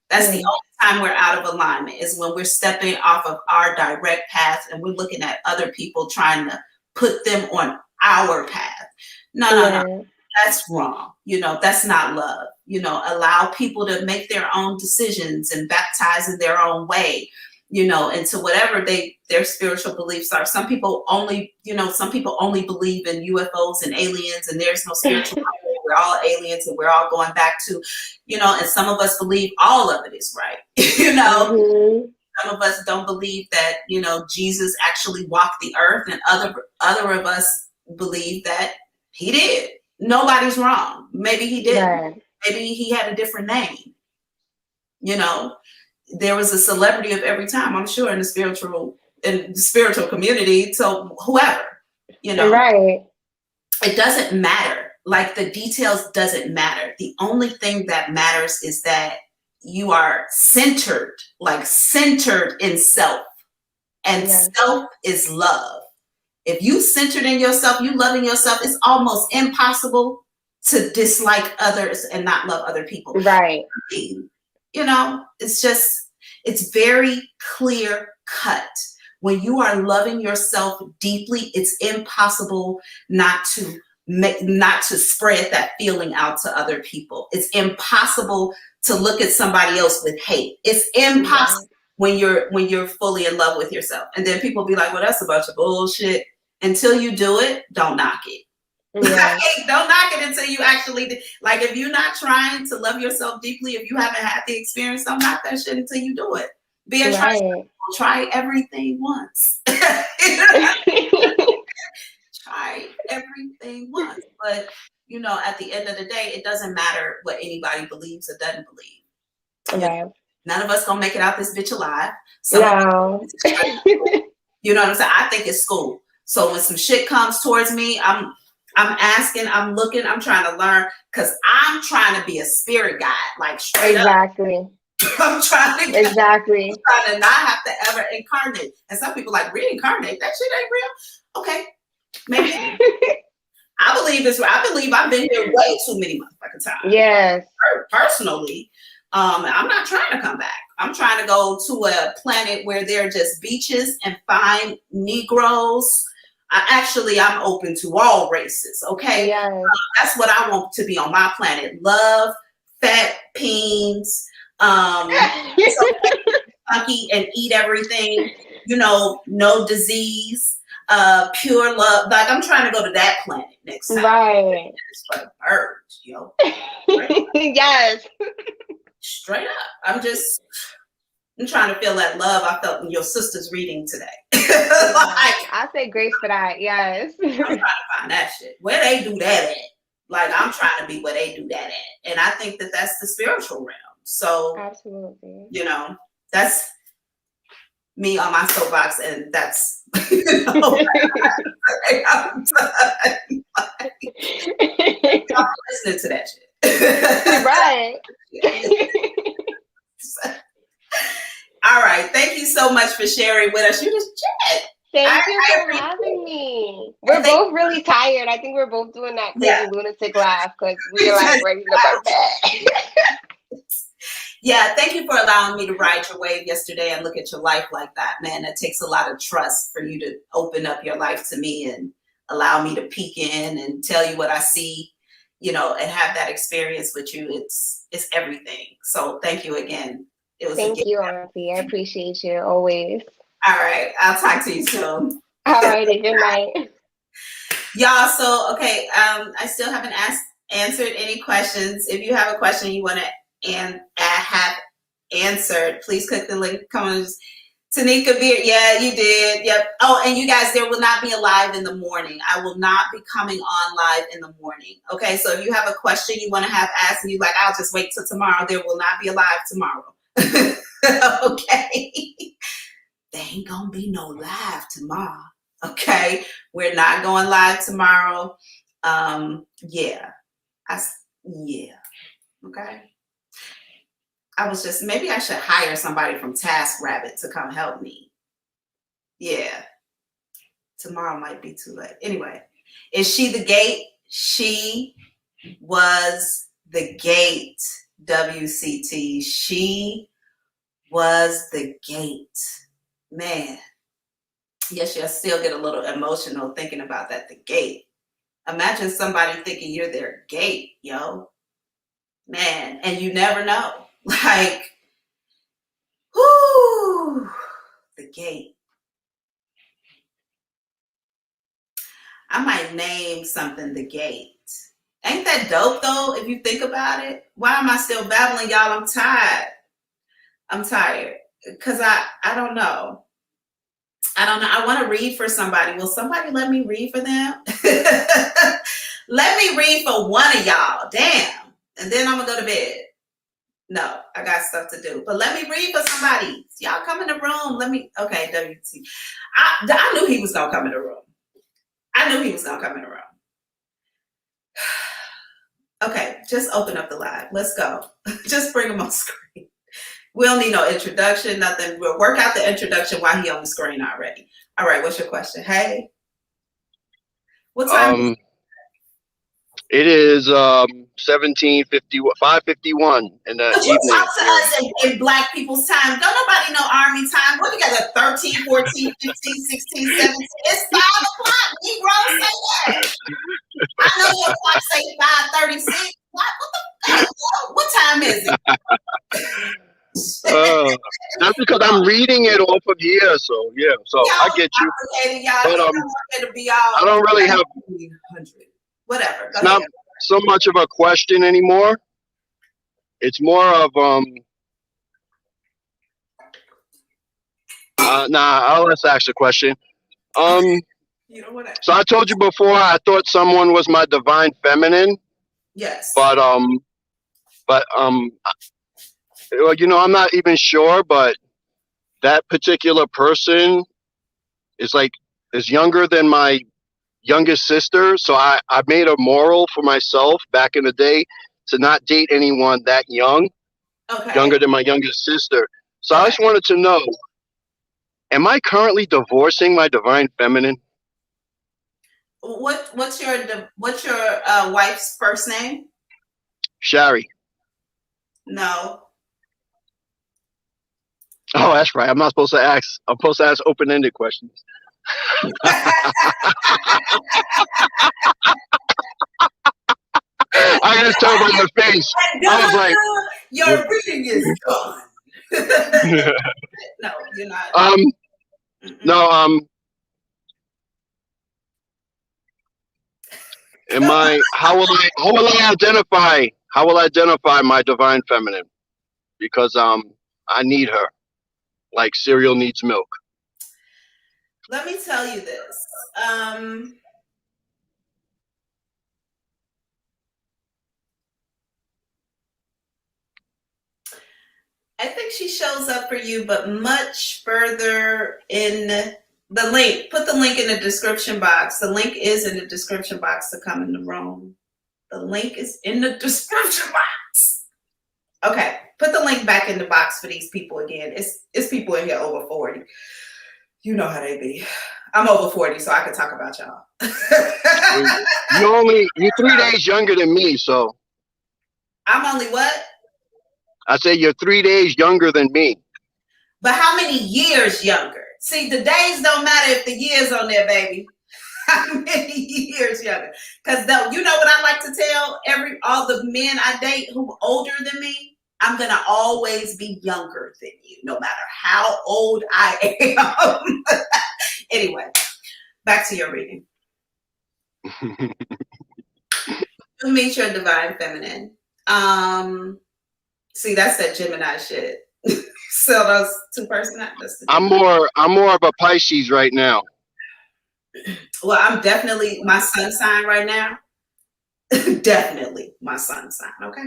That's the only time we're out of alignment, is when we're stepping off of our direct path and we're looking at other people trying to put them on our path. No, that's wrong. That's not love. Allow people to make their own decisions and baptize in their own way, into whatever their spiritual beliefs are. Some people only believe in UFOs and aliens, and there's no spiritual. We're all aliens, and we're all going back to, and some of us believe all of it is right. Mm-hmm. Some of us don't believe that, Jesus actually walked the earth, and other of us believe that he did. Nobody's wrong. Maybe he did. Right. Maybe he had a different name. There was a celebrity of every time, I'm sure, in the spiritual community. So whoever, right. It doesn't matter. Like, the details doesn't matter. The only thing that matters is that you are centered in self, and self is love. If you centered in yourself, you loving yourself, it's almost impossible to dislike others and not love other people. Right. It's very clear cut. When you are loving yourself deeply, it's impossible not to spread that feeling out to other people. It's impossible to look at somebody else with hate. It's impossible when you're fully in love with yourself. And then people be like, well, that's a bunch of bullshit. Until you do it, don't knock it. Yeah. Don't knock it until you actually, like, if you're not trying to love yourself deeply, if you haven't had the experience, don't knock that shit until you do it. Be a try everything once. Try everything once. But, at the end of the day, it doesn't matter what anybody believes or doesn't believe. Right. None of us gonna make it out this bitch alive. No. You know what I'm saying? I think it's school. So when some shit comes towards me, I'm asking, I'm looking, I'm trying to learn, because I'm trying to be a spirit guide, like straight exactly. up. I'm trying to not have to ever incarnate. And some people like, reincarnate? That shit ain't real. Okay, maybe. I believe I've been here way too many motherfucking times. Yes. Personally, I'm not trying to come back. I'm trying to go to a planet where there are just beaches and fine Negroes. I'm open to all races. Okay. Yes. That's what I want to be on my planet. Love, fat peens, funky and eat everything, no disease, pure love. Like, I'm trying to go to that planet next time. Right. It's for the birds, yo. Yes. Straight up. I'm trying to feel that love I felt in your sister's reading today. I say grace for that. Yes. I'm trying to find that shit. Where they do that at? Like, I'm trying to be where they do that at. And I think that that's the spiritual realm. So, absolutely. That's me on my soapbox, and that's I'm listening to that shit. Right. All right. Thank you so much for sharing with us. You just chat. Thank you I for appreciate having it. me. And We're both really tired. I think we're both doing that yeah. crazy lunatic laugh because we're like ready to go to bed. Yeah, thank you for allowing me to ride your wave yesterday and look at your life like that, man. It takes a lot of trust for you to open up your life to me and allow me to peek in and tell you what I see, and have that experience with you. It's everything. So thank you again. It was a Thank gift. you, Auntie. I appreciate you always. All right, I'll talk to you soon. All righty, good night. Y'all, so okay, I still haven't answered any questions. If you have a question you want to have answered, please click the link. Come on, Tanika Beard. Yeah, you did. Yep. Oh, and you guys, there will not be a live in the morning. I will not be coming on live in the morning. Okay, so if you have a question you want to have asked and you like, I'll just wait till tomorrow. There will not be a live tomorrow. Okay. There ain't gonna be no live tomorrow. Okay, we're not going live tomorrow. Yeah, yeah. Okay. I was just maybe I should hire somebody from TaskRabbit to come help me. Yeah, tomorrow might be too late. Anyway, is she the gate? She was the gate. WCT. She was the gate. Man. Yes, you'll still get a little emotional thinking about that. The gate. Imagine somebody thinking you're their gate, yo. Man, and you never know. Like, whoo, the gate. I might name something the gate. Ain't that dope though, if you think about it? Why am I still babbling, y'all? I'm tired. I'm tired. Because I don't know. I don't know. I want to read for somebody. Will somebody let me read for them? Let me read for one of y'all. Damn. And then I'm going to go to bed. No, I got stuff to do. But let me read for somebody. Y'all come in the room. Okay, WT. I knew he was going to come in the room. I knew he was going to come in the room. Okay, just open up the live. Let's go. Just bring him on screen. We don't need no introduction, nothing. We'll work out the introduction while he on the screen already. All right, what's your question? Hey, what time? It is 5:51 in the But you evening talk to here. us in black people's time. Don't nobody know army time. What we got at 13, 14, 15, 16, 17. It's 5 o'clock. Negro, say that. I know your clock say 5:36. What time is it? That's because I'm reading it off of here, so yeah. So I get you. Y'all. But Don't want it to be all I don't really have 100. Whatever. Go it's not ahead. so much of a question anymore. It's more of let's ask the question. You know what? So I told you before I thought someone was my divine feminine, Yes. but well, I'm not even sure, but that particular person is younger than my youngest sister. So I made a moral for myself back in the day to not date anyone that young, younger than my youngest sister. So I just wanted to know, am I currently divorcing my divine feminine? What's your wife's first name? Shari. No. Oh, that's right. I'm supposed to ask open-ended questions. I just told by your face. I was like, your reading is gone. No, you're not. No, how will I identify my divine feminine? Because I need her like cereal needs milk. Let me tell you this. I think she shows up for you, but much further in the link. Put the link in the description box. The link is in the description box to come in the room. The link is in the description box. Okay, put the link back in the box for these people again. It's people in here over 40. You know how they be. I'm over 40, so I can talk about y'all. You're 3 days younger than me, so. I'm only what? I say you're 3 days younger than me. But how many years younger? See, the days don't matter if the years on there, baby. How many years younger? Because you know what I like to tell all the men I date who are older than me? I'm gonna always be younger than you, no matter how old I am. Anyway, back to your reading. To meet your divine feminine. See, that's that Gemini shit. So those two personalities. I'm more of a Pisces right now. Well, I'm definitely my sun sign right now. Definitely my sun sign. Okay.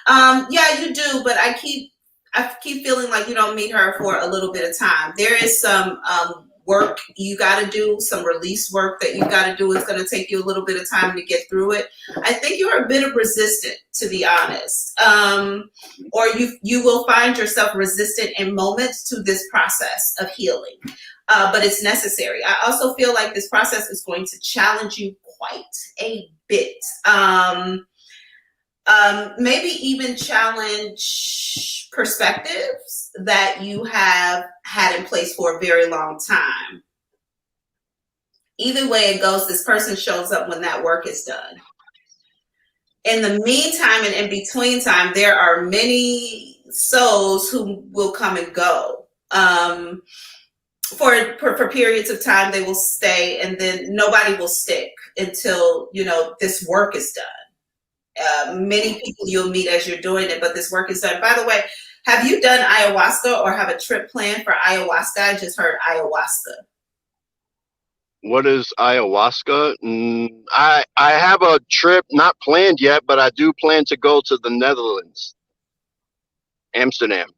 Yeah, you do, but I keep feeling like you don't meet her for a little bit of time. There is some work you got to do, some release work that you got to do. It's going to take you a little bit of time to get through it. I think you're a bit of resistant, to be honest, or you will find yourself resistant in moments to this process of healing, but it's necessary. I also feel like this process is going to challenge you quite a bit. Maybe even challenge perspectives that you have had in place for a very long time. Either way it goes, this person shows up when that work is done. In the meantime and in between time, there are many souls who will come and go. For periods of time, they will stay, and then nobody will stick until, this work is done. Many people you'll meet as you're doing it, but this work is done. By the way, have you done ayahuasca or have a trip planned for ayahuasca? I just heard ayahuasca. What is ayahuasca? I have a trip not planned yet, but I do plan to go to the Netherlands, Amsterdam.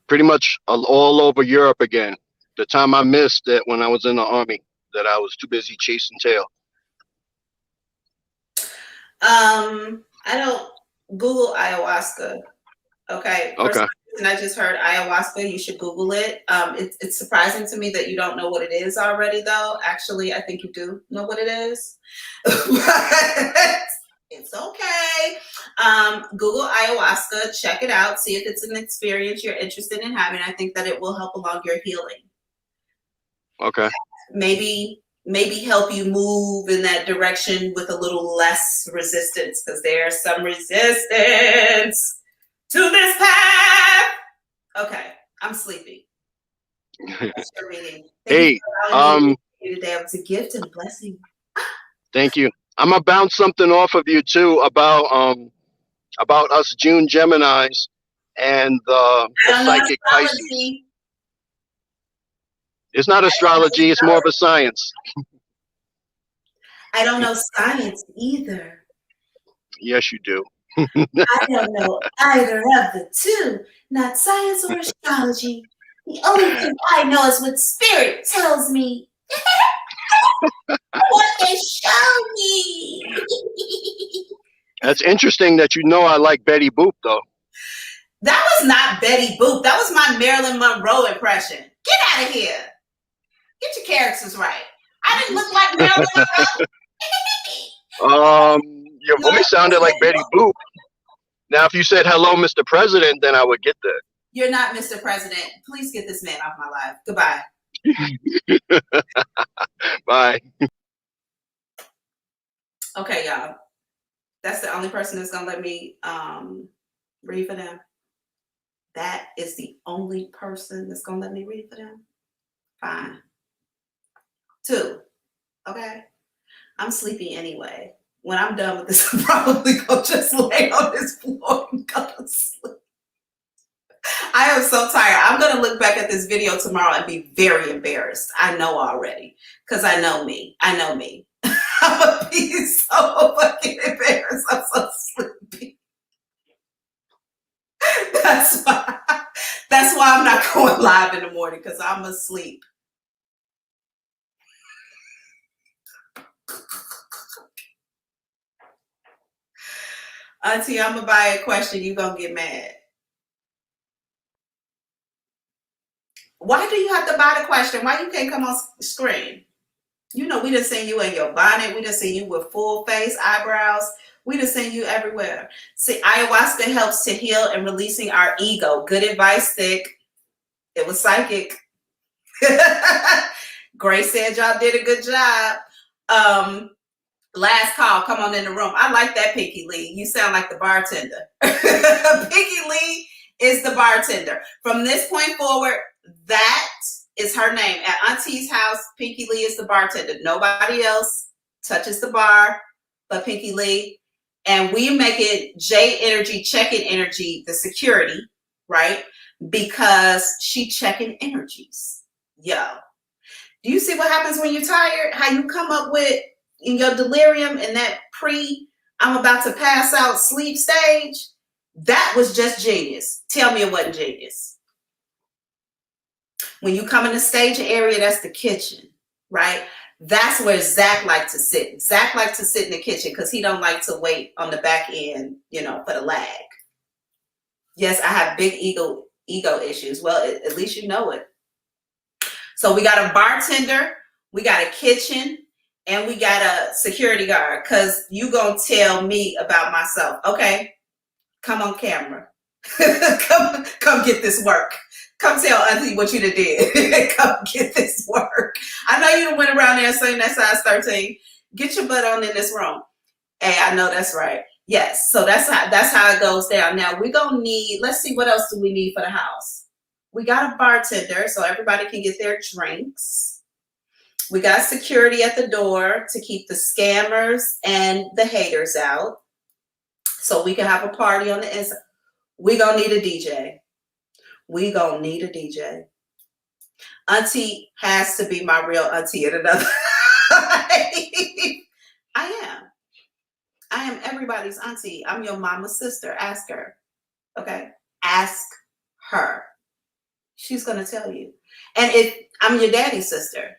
Pretty much all over Europe again. The time I missed it when I was in the army, that I was too busy chasing tail. I don't Google ayahuasca. Okay. Okay. And I just heard ayahuasca. You should Google it. It's surprising to me that you don't know what it is already, though. Actually, I think you do know what it is. But it's okay. Google ayahuasca, check it out, see if it's an experience you're interested in having. I think that it will help along your healing. Okay. Maybe help you move in that direction with a little less resistance, because there's some resistance to this path. Okay, I'm sleepy. That's your reading. Hey, today. It's a gift and a blessing. Thank you. I'm gonna bounce something off of you too about us June Geminis and the psychic Pisces. It's not astrology, it's more of a science. I don't know science either. Yes, you do. I don't know either of the two, not science or astrology. The only thing I know is what spirit tells me. What they show me. That's interesting that you know I like Betty Boop, though. That was not Betty Boop. That was my Marilyn Monroe impression. Get out of here. Get your characters right. I didn't look like Marilyn Monroe. Your voice sounded like Betty Boop. Now, if you said hello, Mr. President, then I would get that. You're not Mr. President. Please get this man off my life. Goodbye. Bye. Okay, y'all. That's the only person that's gonna let me read for them. That is the only person that's gonna let me read for them. Fine. 2. Okay. I'm sleepy anyway. When I'm done with this, I'm probably gonna just lay on this floor and go to sleep. I am so tired. I'm gonna look back at this video tomorrow and be very embarrassed. I know already, because I know me. I know me. I'm gonna be so fucking embarrassed. I'm so sleepy. That's why I'm not going live in the morning, because I'm asleep. Auntie, I'm gonna buy a question. You gonna get mad? Why do you have to buy the question? Why you can't come on screen? You know, we just seen you in your bonnet. We just seen you with full face, eyebrows. We just seen you everywhere. See, ayahuasca helps to heal and releasing our ego. Good advice, Thick. It was psychic. Grace said y'all did a good job. Last call, come on in the room. I like that, Pinky Lee. You sound like the bartender. Pinky Lee is the bartender. From this point forward, that is her name. At Auntie's house, Pinky Lee is the bartender. Nobody else touches the bar but Pinky Lee. And we make it J Energy, check-in energy, the security, right? Because she checking energies. Yo. Do you see what happens when you're tired? How you come up with in your delirium and that I'm about to pass out sleep stage? That was just genius. Tell me it wasn't genius. When you come in the stage area, that's the kitchen, right? That's where Zach likes to sit. Zach likes to sit in the kitchen because he don't like to wait on the back end, you know, for the lag. Yes, I have big ego issues. Well, at least you know it. So we got a bartender, we got a kitchen, and we got a security guard because you gonna tell me about myself. Okay, come on camera. come get this work. Come tell Auntie what you done did. Come get this work. I know you went around there saying that size 13. Get your butt on in this room. Hey, I know that's right. Yes, so that's how it goes down. Now we're gonna need, let's see, what else do we need for the house? We got a bartender so everybody can get their drinks. We got security at the door to keep the scammers and the haters out. So we can have a party on the inside. We gonna need a DJ. We gonna need a DJ. Auntie has to be my real auntie in another life. I am everybody's auntie. I'm your mama's sister. Ask her. Okay? Ask her. She's gonna tell you. And if I'm your daddy's sister,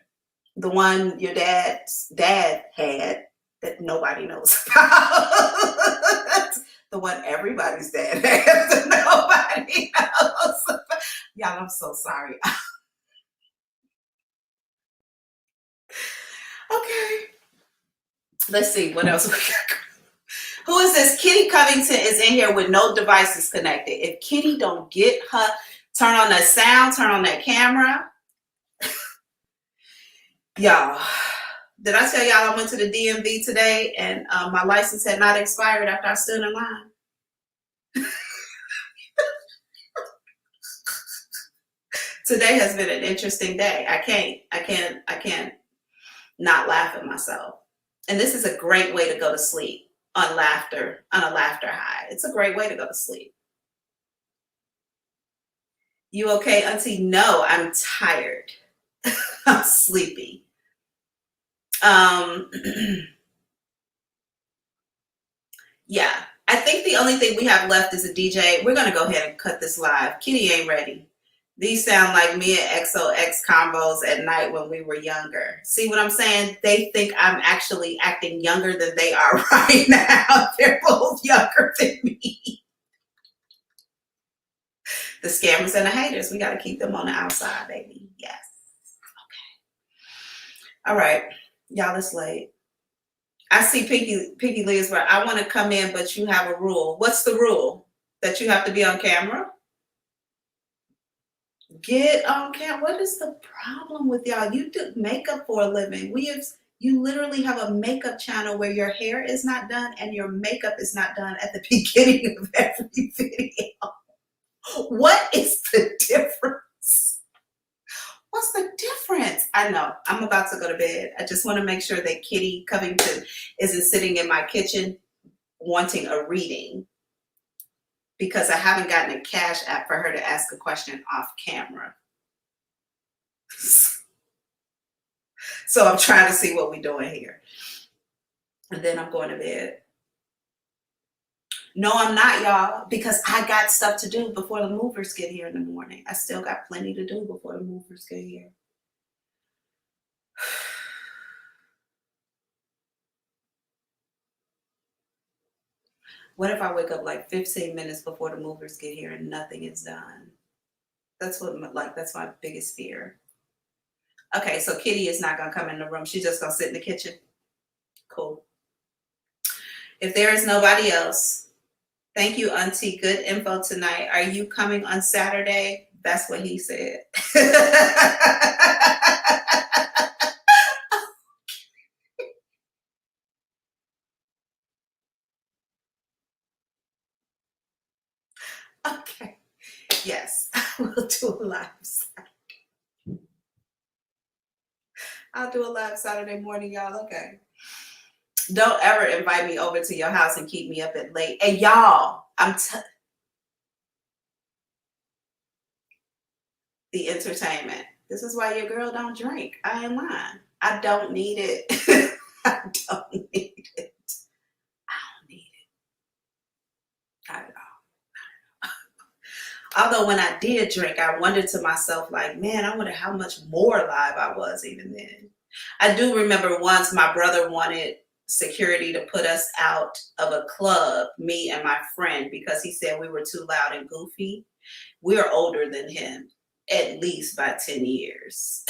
the one your dad's dad had that nobody knows about. The one everybody's dad has that nobody knows about. Y'all, I'm so sorry. Okay. Let's see what else we got. Who is this? Kitty Covington is in here with no devices connected. If Kitty don't get her, turn on that sound, turn on that camera. Y'all, did I tell y'all I went to the DMV today and my license had not expired after I stood in line? Today has been an interesting day. I can't not laugh at myself. And this is a great way to go to sleep on a laughter high. It's a great way to go to sleep. You okay, Auntie? No, I'm tired. I'm sleepy. Yeah, I think the only thing we have left is a DJ. We're gonna go ahead and cut this live. Kitty ain't ready. These sound like me and XOX combos at night when we were younger. See what I'm saying? They think I'm actually acting younger than they are right now. They're both younger than me. The scammers and the haters, we got to keep them on the outside, baby. Yes. Okay. All right. Y'all, it's late. I see Pinky Lee is where I want to come in, but you have a rule. What's the rule? That you have to be on camera? Get on camera. What is the problem with y'all? You do makeup for a living. You literally have a makeup channel where your hair is not done and your makeup is not done at the beginning of every video. What is the difference? What's the difference? I know. I'm about to go to bed. I just want to make sure that Kitty Covington isn't sitting in my kitchen wanting a reading, because I haven't gotten a Cash App for her to ask a question off camera. So I'm trying to see what we're doing here. And then I'm going to bed. No, I'm not, y'all, because I got stuff to do before the movers get here in the morning. I still got plenty to do before the movers get here. What if I wake up like 15 minutes before the movers get here and nothing is done? That's that's my biggest fear. Okay, so Kitty is not gonna come in the room. She's just gonna sit in the kitchen. Cool. If there is nobody else, thank you, Auntie. Good info tonight. Are you coming on Saturday? That's what he said. Okay. Yes, I will do a live Saturday. I'll do a live Saturday morning, y'all. Okay. Don't ever invite me over to your house and keep me up at late. And y'all, the entertainment. This is why your girl don't drink. I ain't lying. I don't need it. I don't need it. I don't need it. Not at all. Although when I did drink, I wondered to myself, like, man, I wonder how much more live I was even then. I do remember once my brother wanted security to put us out of a club, me and my friend, because he said we were too loud and goofy. We're older than him, at least by 10 years.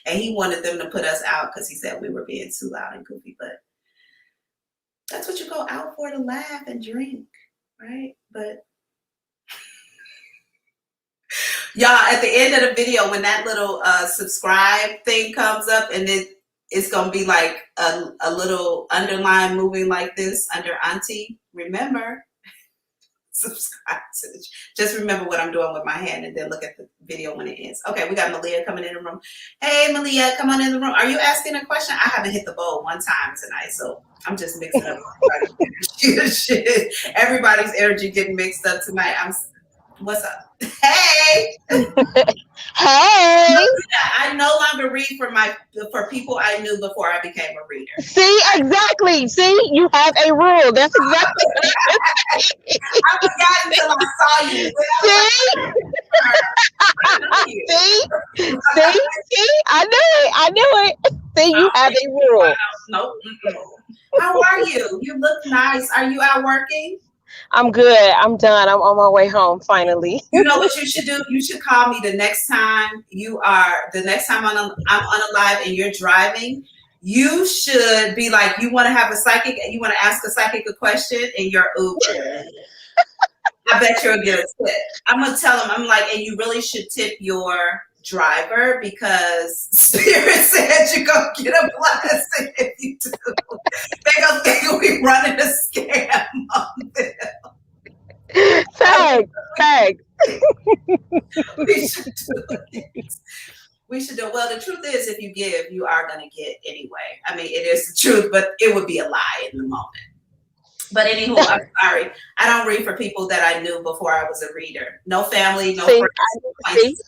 And he wanted them to put us out because he said we were being too loud and goofy. But that's what you go out for, to laugh and drink, right? But y'all, at the end of the video, when that little subscribe thing comes up, and it's going to be like a little underline moving like this under Auntie, remember, subscribe to the, just remember what I'm doing with my hand, and then look at the video when it ends. Okay, we got Malia coming in the room. Hey, Malia, come on in the room. Are you asking a question? I haven't hit the bowl one time tonight, so I'm just mixing up shit. Everybody's energy getting mixed up tonight. What's up? Hey. Hey. I no longer read for people I knew before I became a reader. See, exactly. See, you have a rule. That's exactly what I forgot until I saw you. See, I knew it. See, you have a rule. Nope. How are you? You look nice. Are you out working? I'm good. I'm done. I'm on my way home finally. You know what you should do? You should call me the next time I'm on a live and you're driving. You should be like, you want to have a psychic, you want to ask a psychic a question in your Uber. I bet you'll get a tip. I'm going to tell them, I'm like, and you really should tip your driver, because Spirit said you're going to get a blessing if you do. They're going to think we're running a scam on them. Tag. We should do it. We should do it. Well, the truth is, if you give, you are going to get anyway. I mean, it is the truth, but it would be a lie in the moment. But anywho, I'm sorry. I don't read for people that I knew before I was a reader. No family, no friends.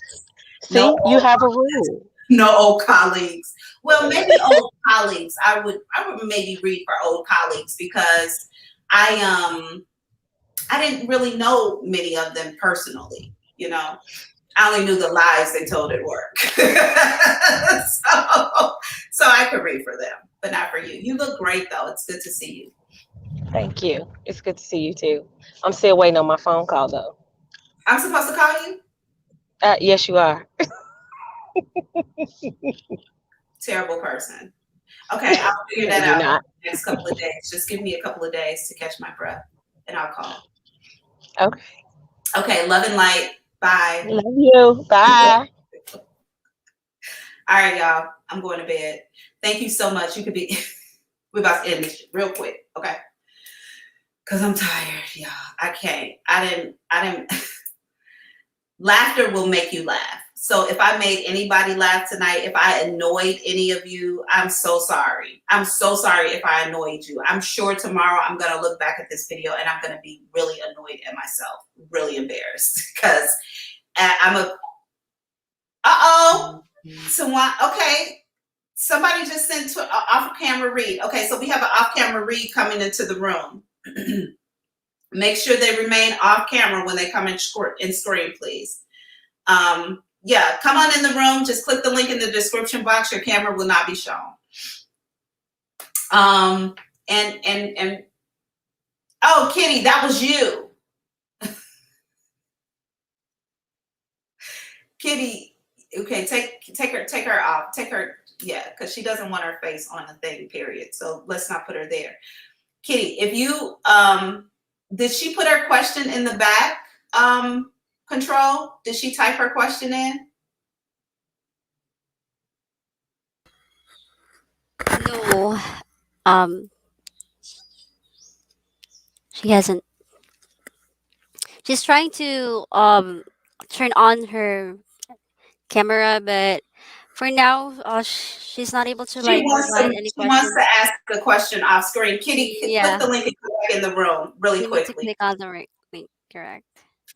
See, you have a rule. No old colleagues. Well, maybe old colleagues. I would maybe read for old colleagues, because I didn't really know many of them personally, you know. I only knew the lies they told at work. so I could read for them, but not for you. You look great, though. It's good to see you. Thank you. It's good to see you, too. I'm still waiting on my phone call, though. I'm supposed to call you? Yes, you are. Terrible person. Okay, I'll figure that out in the next couple of days. Just give me a couple of days to catch my breath, and I'll call. Okay. Okay, love and light. Bye. Love you. Bye. All right, y'all. I'm going to bed. Thank you so much. You could be. We're about to end this real quick, okay? Because I'm tired, y'all. I can't. I didn't. Laughter will make you laugh. So if I made anybody laugh tonight, if I annoyed any of you, I'm so sorry. I'm so sorry if I annoyed you. I'm sure tomorrow I'm going to look back at this video and I'm going to be really annoyed at myself, really embarrassed, because I'm a, okay. Somebody just sent to off-camera read. Okay, so we have an off-camera read coming into the room. Make sure they remain off-camera when they come in screen, please. Yeah, come on in the room. Just click the link in the description box. Your camera will not be shown. And Oh, Kitty, that was you. Kitty, okay, take her off. Take her, yeah, because she doesn't want her face on a thing, period. So let's not put her there. Kitty, if you did she put her question in the back? Control? Did she type her question in? No, um, she hasn't. She's trying to turn on her camera, but for now, she's not able to She like wants provide some. any She wants questions. to ask a question off screen. Kitty, click Yeah, the link and come back in the room really you need to quickly. click on the right link. Correct.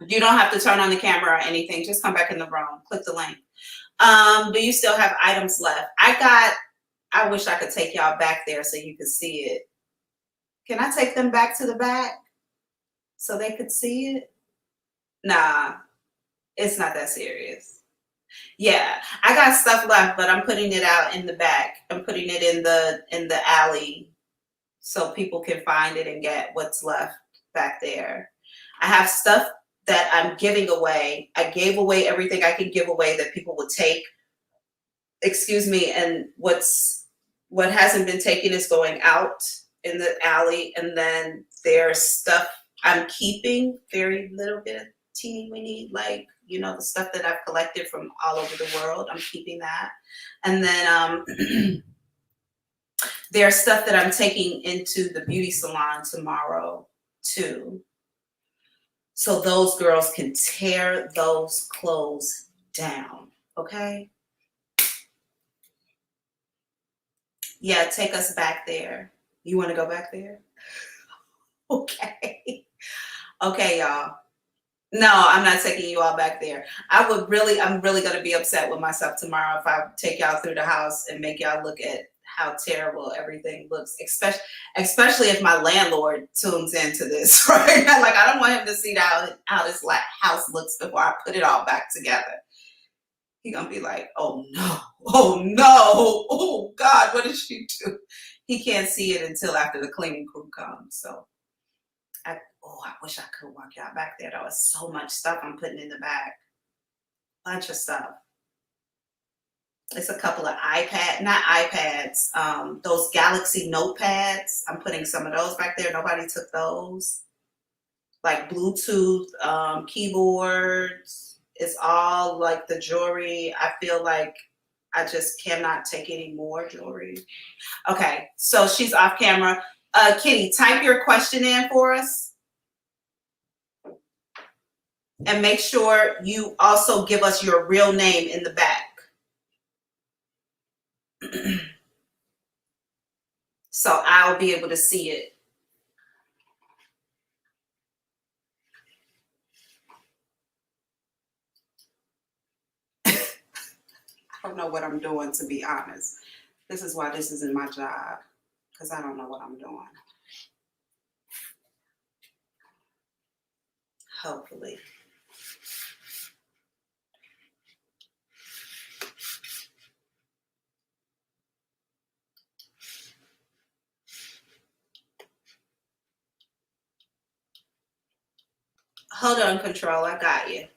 You don't have to turn on the camera or anything. Just come back in the room. Click the link. Do you still have items left? I wish I could take y'all back there so you could see it. Can I take them back to the back so they could see it? Nah, it's not that serious. Yeah, I got stuff left, but I'm putting it out in the back. I'm putting it in the alley so people can find it and get what's left back there. I have stuff that I'm giving away. I gave away everything I could give away that people would take. Excuse me, and what hasn't been taken is going out in the alley, and then there's stuff I'm keeping, very little bit of teeny weeny, like, you know, the stuff that I've collected from all over the world. I'm keeping that. And then there's stuff that I'm taking into the beauty salon tomorrow too. So those girls can tear those clothes down. Okay? Yeah, take us back there. You want to go back there? Okay. Okay, y'all. No, I'm not taking you all back there. I'm really going to be upset with myself tomorrow if I take y'all through the house and make y'all look at how terrible everything looks, especially if my landlord tunes into this, right? Like, I don't want him to see how this house looks before I put it all back together. He's going to be like, oh no, oh God, what did she do? He can't see it until after the cleaning crew comes. So I wish I could walk y'all back there. There was so much stuff I'm putting in the back. Bunch of stuff. It's a couple of not iPads, those Galaxy notepads. I'm putting some of those back there. Nobody took those. Like Bluetooth keyboards. It's all like the jewelry. I feel like I just cannot take any more jewelry. Okay, so she's off camera. Kitty, type your question in for us. And make sure you also give us your real name in the back. So I'll be able to see it. I don't know what I'm doing, to be honest. This is why this isn't my job, because I don't know what I'm doing. Hopefully. Hold on, Control. I got you.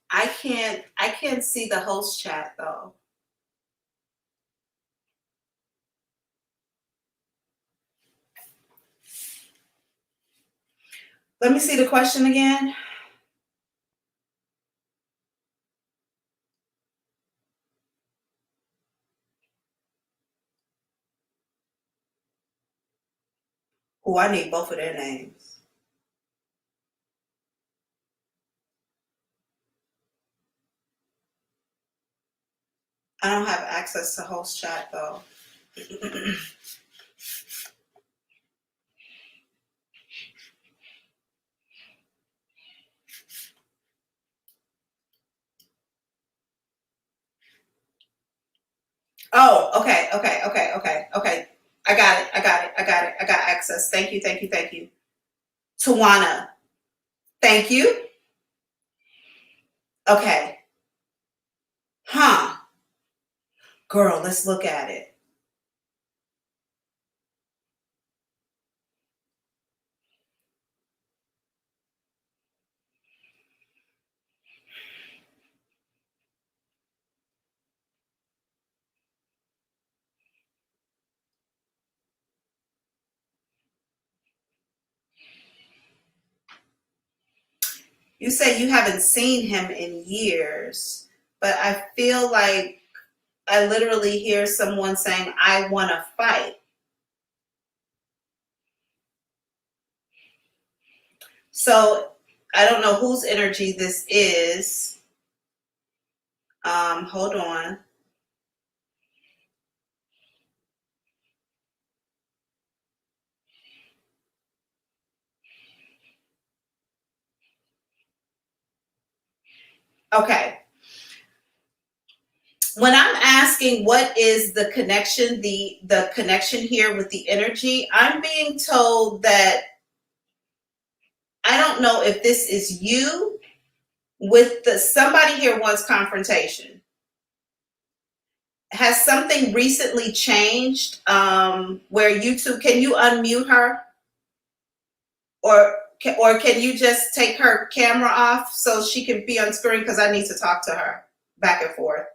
I can't see the host chat though. Let me see the question again. Oh, I need both of their names. I don't have access to host chat though. Oh, okay. I got access. Thank you. Tawana, thank you. Okay. Huh. Girl, let's look at it. You say you haven't seen him in years, but I feel like I literally hear someone saying, I want to fight. So I don't know whose energy this is. Hold on. Okay. When I'm asking what is the connection, the connection here with the energy, I'm being told that I don't know if this is you with somebody here wants confrontation. Has something recently changed where you two, can you unmute her? Or can you just take her camera off so she can be on screen, because I need to talk to her back and forth.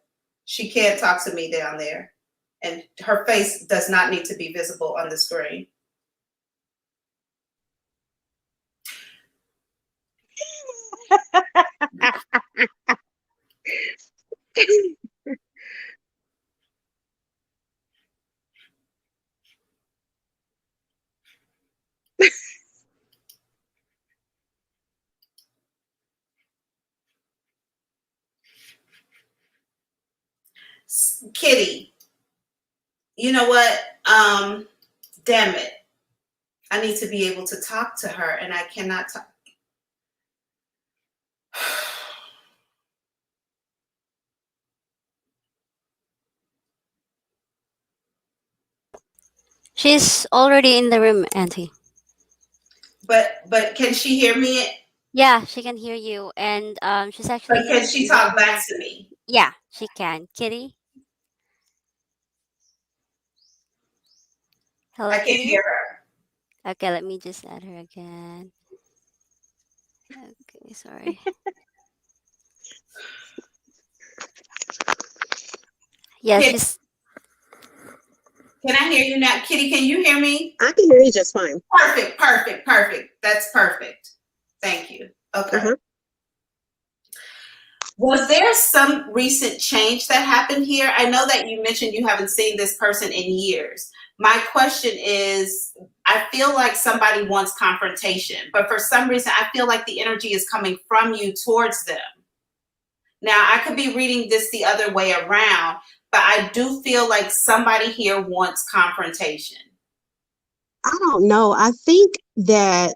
She can't talk to me down there. And her face does not need to be visible on the screen. Kitty, you know what? Damn it. I need to be able to talk to her, and I cannot talk. She's already in the room, Auntie. But can she hear me? Yeah, she can hear you, and she's But actually. can she talk back to me? Yeah, she can. Kitty. Hello, I can't Kitty. hear her. Okay, let me just add her again. Okay, sorry. Yeah, Kitty, she's. can I hear you now? Kitty, can you hear me? I can hear you just fine. Perfect. That's perfect. Thank you. Okay. Uh-huh. Was there some recent change that happened here? I know that you mentioned you haven't seen this person in years. My question is, I feel like somebody wants confrontation, but for some reason, I feel like the energy is coming from you towards them. Now, I could be reading this the other way around, but I do feel like somebody here wants confrontation. I don't know. I think that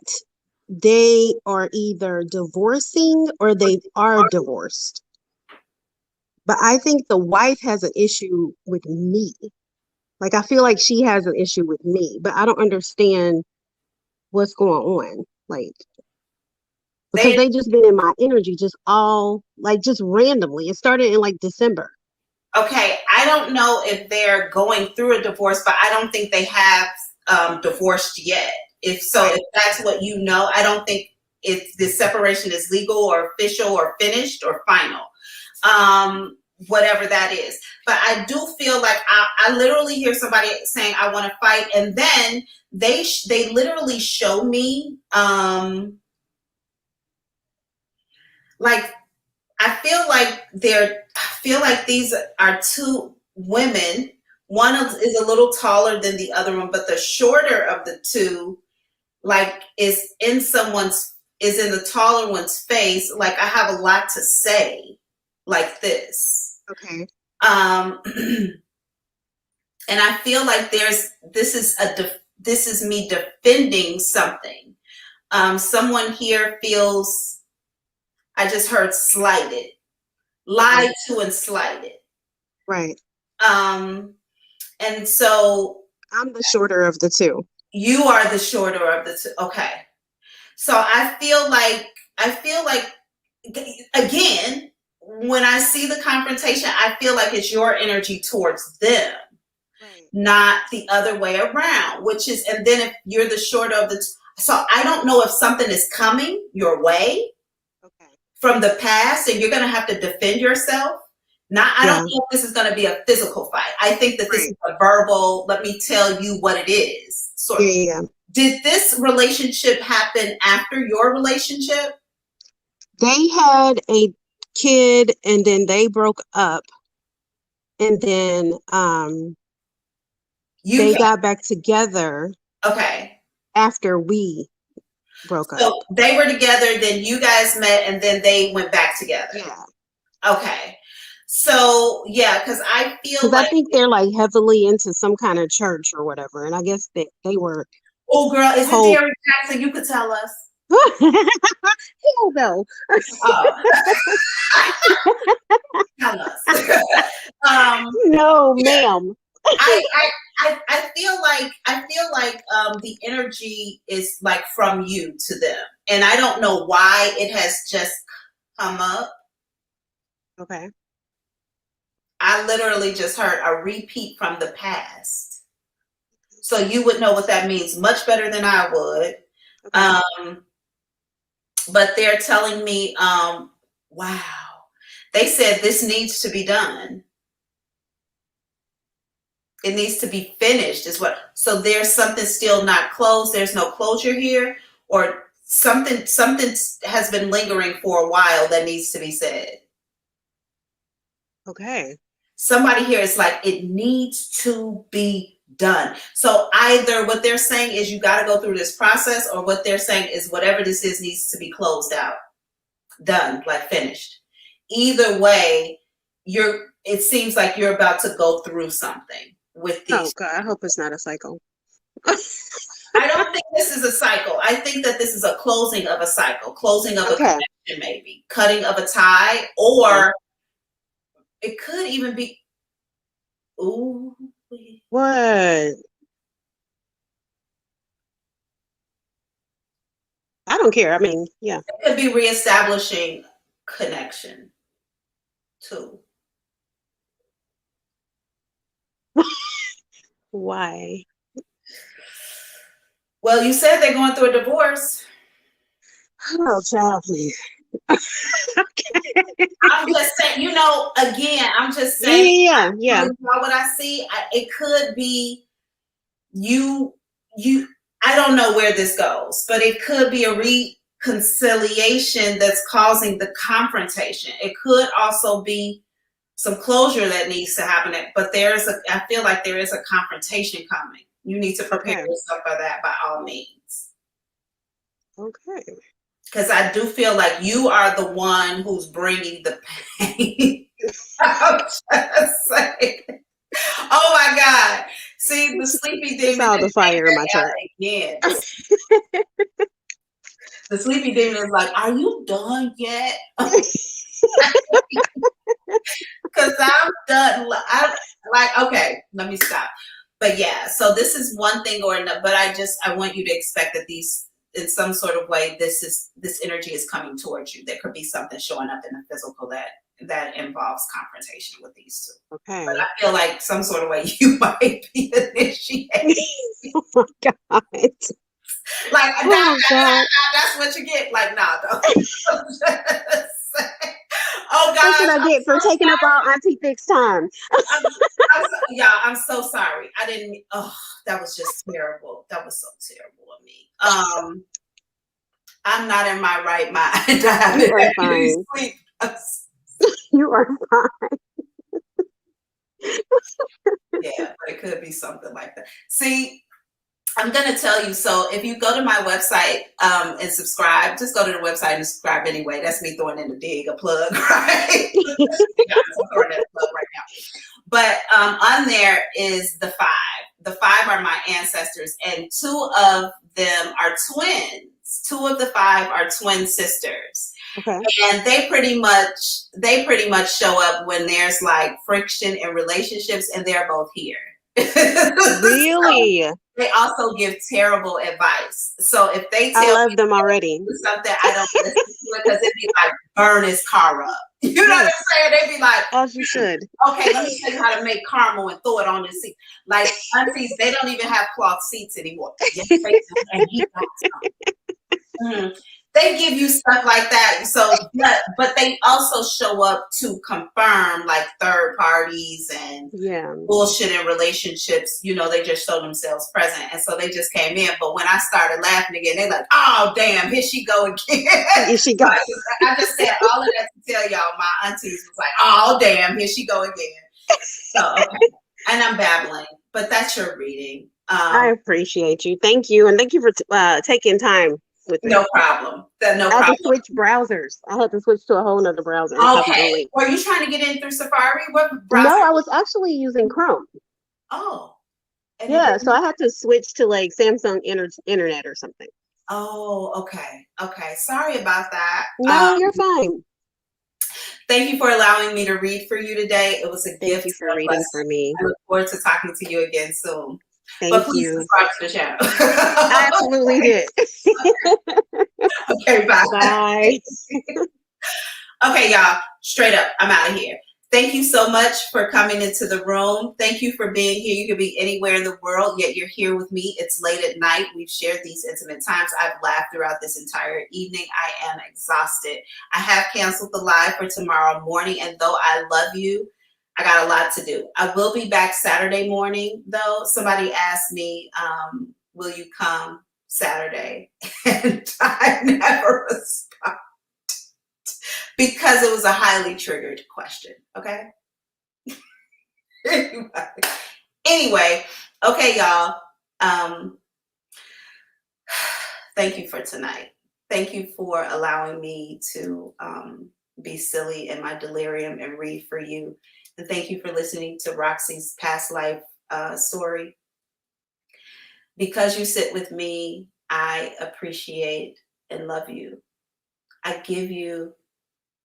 they are either divorcing or they are divorced. But I think the wife has an issue with me. Like, I feel like she has an issue with me, but I don't understand what's going on. Like, because they just been in my energy just all, like, just randomly. It started in like December. Okay, I don't know if they're going through a divorce, but I don't think they have divorced yet. If that's what you know, I don't think if the separation is legal or official or finished or final, whatever that is. But I do feel like I literally hear somebody saying, I want to fight. And then they literally show me, like, I feel like these are two women. One is a little taller than the other one, but the shorter of the two, like, is in the taller one's face. Like, I have a lot to say, like this. Okay. And I feel like this is me defending something. Someone here feels, I just heard slighted. Lied to and slighted. Right. And so I'm the shorter of the two. you are the shorter of the two. Okay. So I feel like again, when I see the confrontation, I feel like it's your energy towards them, Right. not the other way around, and then if you're the shorter of the two, so I don't know if something is coming your way. Okay. From the past, and you're going to have to defend yourself. I don't know if this is going to be a physical fight. I think that this is a verbal, let me tell you what it is. Sort of. Yeah. Did this relationship happen after your relationship? They had a kid and then they broke up, and then You they can, got back together okay. after we broke up. So they were together, then you guys met, and then they went back together. Yeah. Okay. So yeah, because I feel Because I like, think they're like heavily into some kind of church or whatever. And I guess that they were oh girl, is it told. Derek Jackson? You could tell us. Hell no. Oh. Tell us. No, ma'am. I, I feel like the energy is like from you to them, and I don't know why it has just come up. Okay. I literally just heard a repeat from the past, so you would know what that means much better than I would. Okay. But they're telling me, wow, they said this needs to be done. It needs to be finished is what. So there's something still not closed. There's no closure here, or something has been lingering for a while that needs to be said. Okay. Somebody here is like, it needs to be done. So either what they're saying is you got to go through this process, or what they're saying is whatever this is needs to be closed out, done, like finished. Either way, it seems like you're about to go through something with these. Oh God, I hope it's not a cycle. I don't think this is a cycle. I think that this is a closing of a cycle, closing of a connection, maybe cutting of a tie, or it could even be. Ooh. What? I don't care. I mean, yeah. It could be reestablishing connection too. Why? Well, you said they're going through a divorce. Oh, child, please. Okay. I'm just saying, again, I'm just saying. Yeah. What I see, it could be you. I don't know where this goes, but it could be a reconciliation that's causing the confrontation. It could also be some closure that needs to happen. But I feel like there is a confrontation coming. You need to prepare yourself for that by all means. Okay. Because I do feel like you are the one who's bringing the pain. I'm just saying. Oh my God. See, the sleepy demon. It's all the fire in my chart. Again. The sleepy demon is like, are you done yet? Because I'm done. Okay, let me stop. But yeah, so this is one thing or another, but I want you to expect that these, in some sort of way, this energy is coming towards you. There could be something showing up in the physical that involves confrontation with these two. Okay. But I feel like some sort of way you might be initiating. Oh my God. Like, oh, God. that's what you get. Like, nah, don't. Oh God! That's what I get for taking up all Auntie Thick's time. I'm so sorry. I didn't. Oh, that was just terrible. That was so terrible of me. I'm not in my right mind. You are fine. Sleep. You are fine. Yeah, but it could be something like that. See, I'm going to tell you. So if you go to my website and subscribe, just go to the website and subscribe anyway. That's me throwing in a plug, right? I'm throwing in a plug right now. But on there is the 5. The 5 are my ancestors, and 2 of them are twins. 2 of the 5 are twin sisters. Okay. And they pretty much show up when there's like friction in relationships, and they're both here. Really? So they also give terrible advice. So if they I tell love them already. something, I don't listen to it, because it'd be like, burn his car up. You know what I'm saying? They'd be like, as you should. Okay, let me tell you how to make caramel and throw it on the seat. Like aunties, they don't even have cloth seats anymore. Yes, they do, and he got some. they give you stuff like that. So, but they also show up to confirm like third parties and Yeah. bullshit in relationships. You know, they just show themselves present. And so they just came in. But when I started laughing again, they're like, oh, damn, here she go again. Here she goes. I just said all of that to tell y'all my aunties was like, oh, damn, here she go again. So, okay. And I'm babbling, but that's your reading. I appreciate you. Thank you. And thank you for taking time with me. No problem. No I had problem. to switch browsers. I had to switch to a whole nother browser. And copy the Okay. link. Were you trying to get in through Safari? What browser? No, I was actually using Chrome. Oh. And Yeah, so I had to switch to like Samsung internet or something. Oh, okay. Okay. Sorry about that. No, you're fine. Thank you for allowing me to read for you today. It was a gift. Thank you for reading for me. I look forward to talking to you again soon. Thank but please you. subscribe to the channel. I absolutely did. Okay, bye. Bye. Okay, y'all, straight up, I'm out of here. Thank you so much for coming into the room. Thank you for being here. You could be anywhere in the world, yet you're here with me. It's late at night. We've shared these intimate times. I've laughed throughout this entire evening. I am exhausted. I have canceled the live for tomorrow morning, and though I love you, I got a lot to do. I will be back Saturday morning, though. Somebody asked me, will you come Saturday? And I never responded because it was a highly triggered question, okay? Anyway, okay, y'all. Thank you for tonight. Thank you for allowing me to be silly in my delirium and read for you. And thank you for listening to Roxy's past life story. Because you sit with me, I appreciate and love you. I give you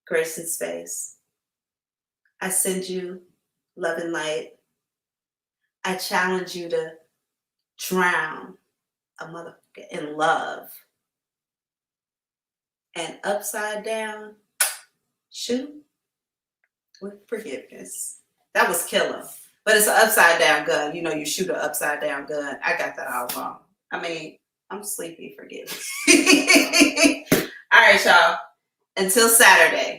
grace and space. I send you love and light. I challenge you to drown a motherfucker in love. And upside down, shoot with forgiveness. That was killer. But it's an upside down gun. You know, you shoot an upside down gun. I got that all wrong. I mean, I'm sleepy, forgive me. All right, y'all. Until Saturday.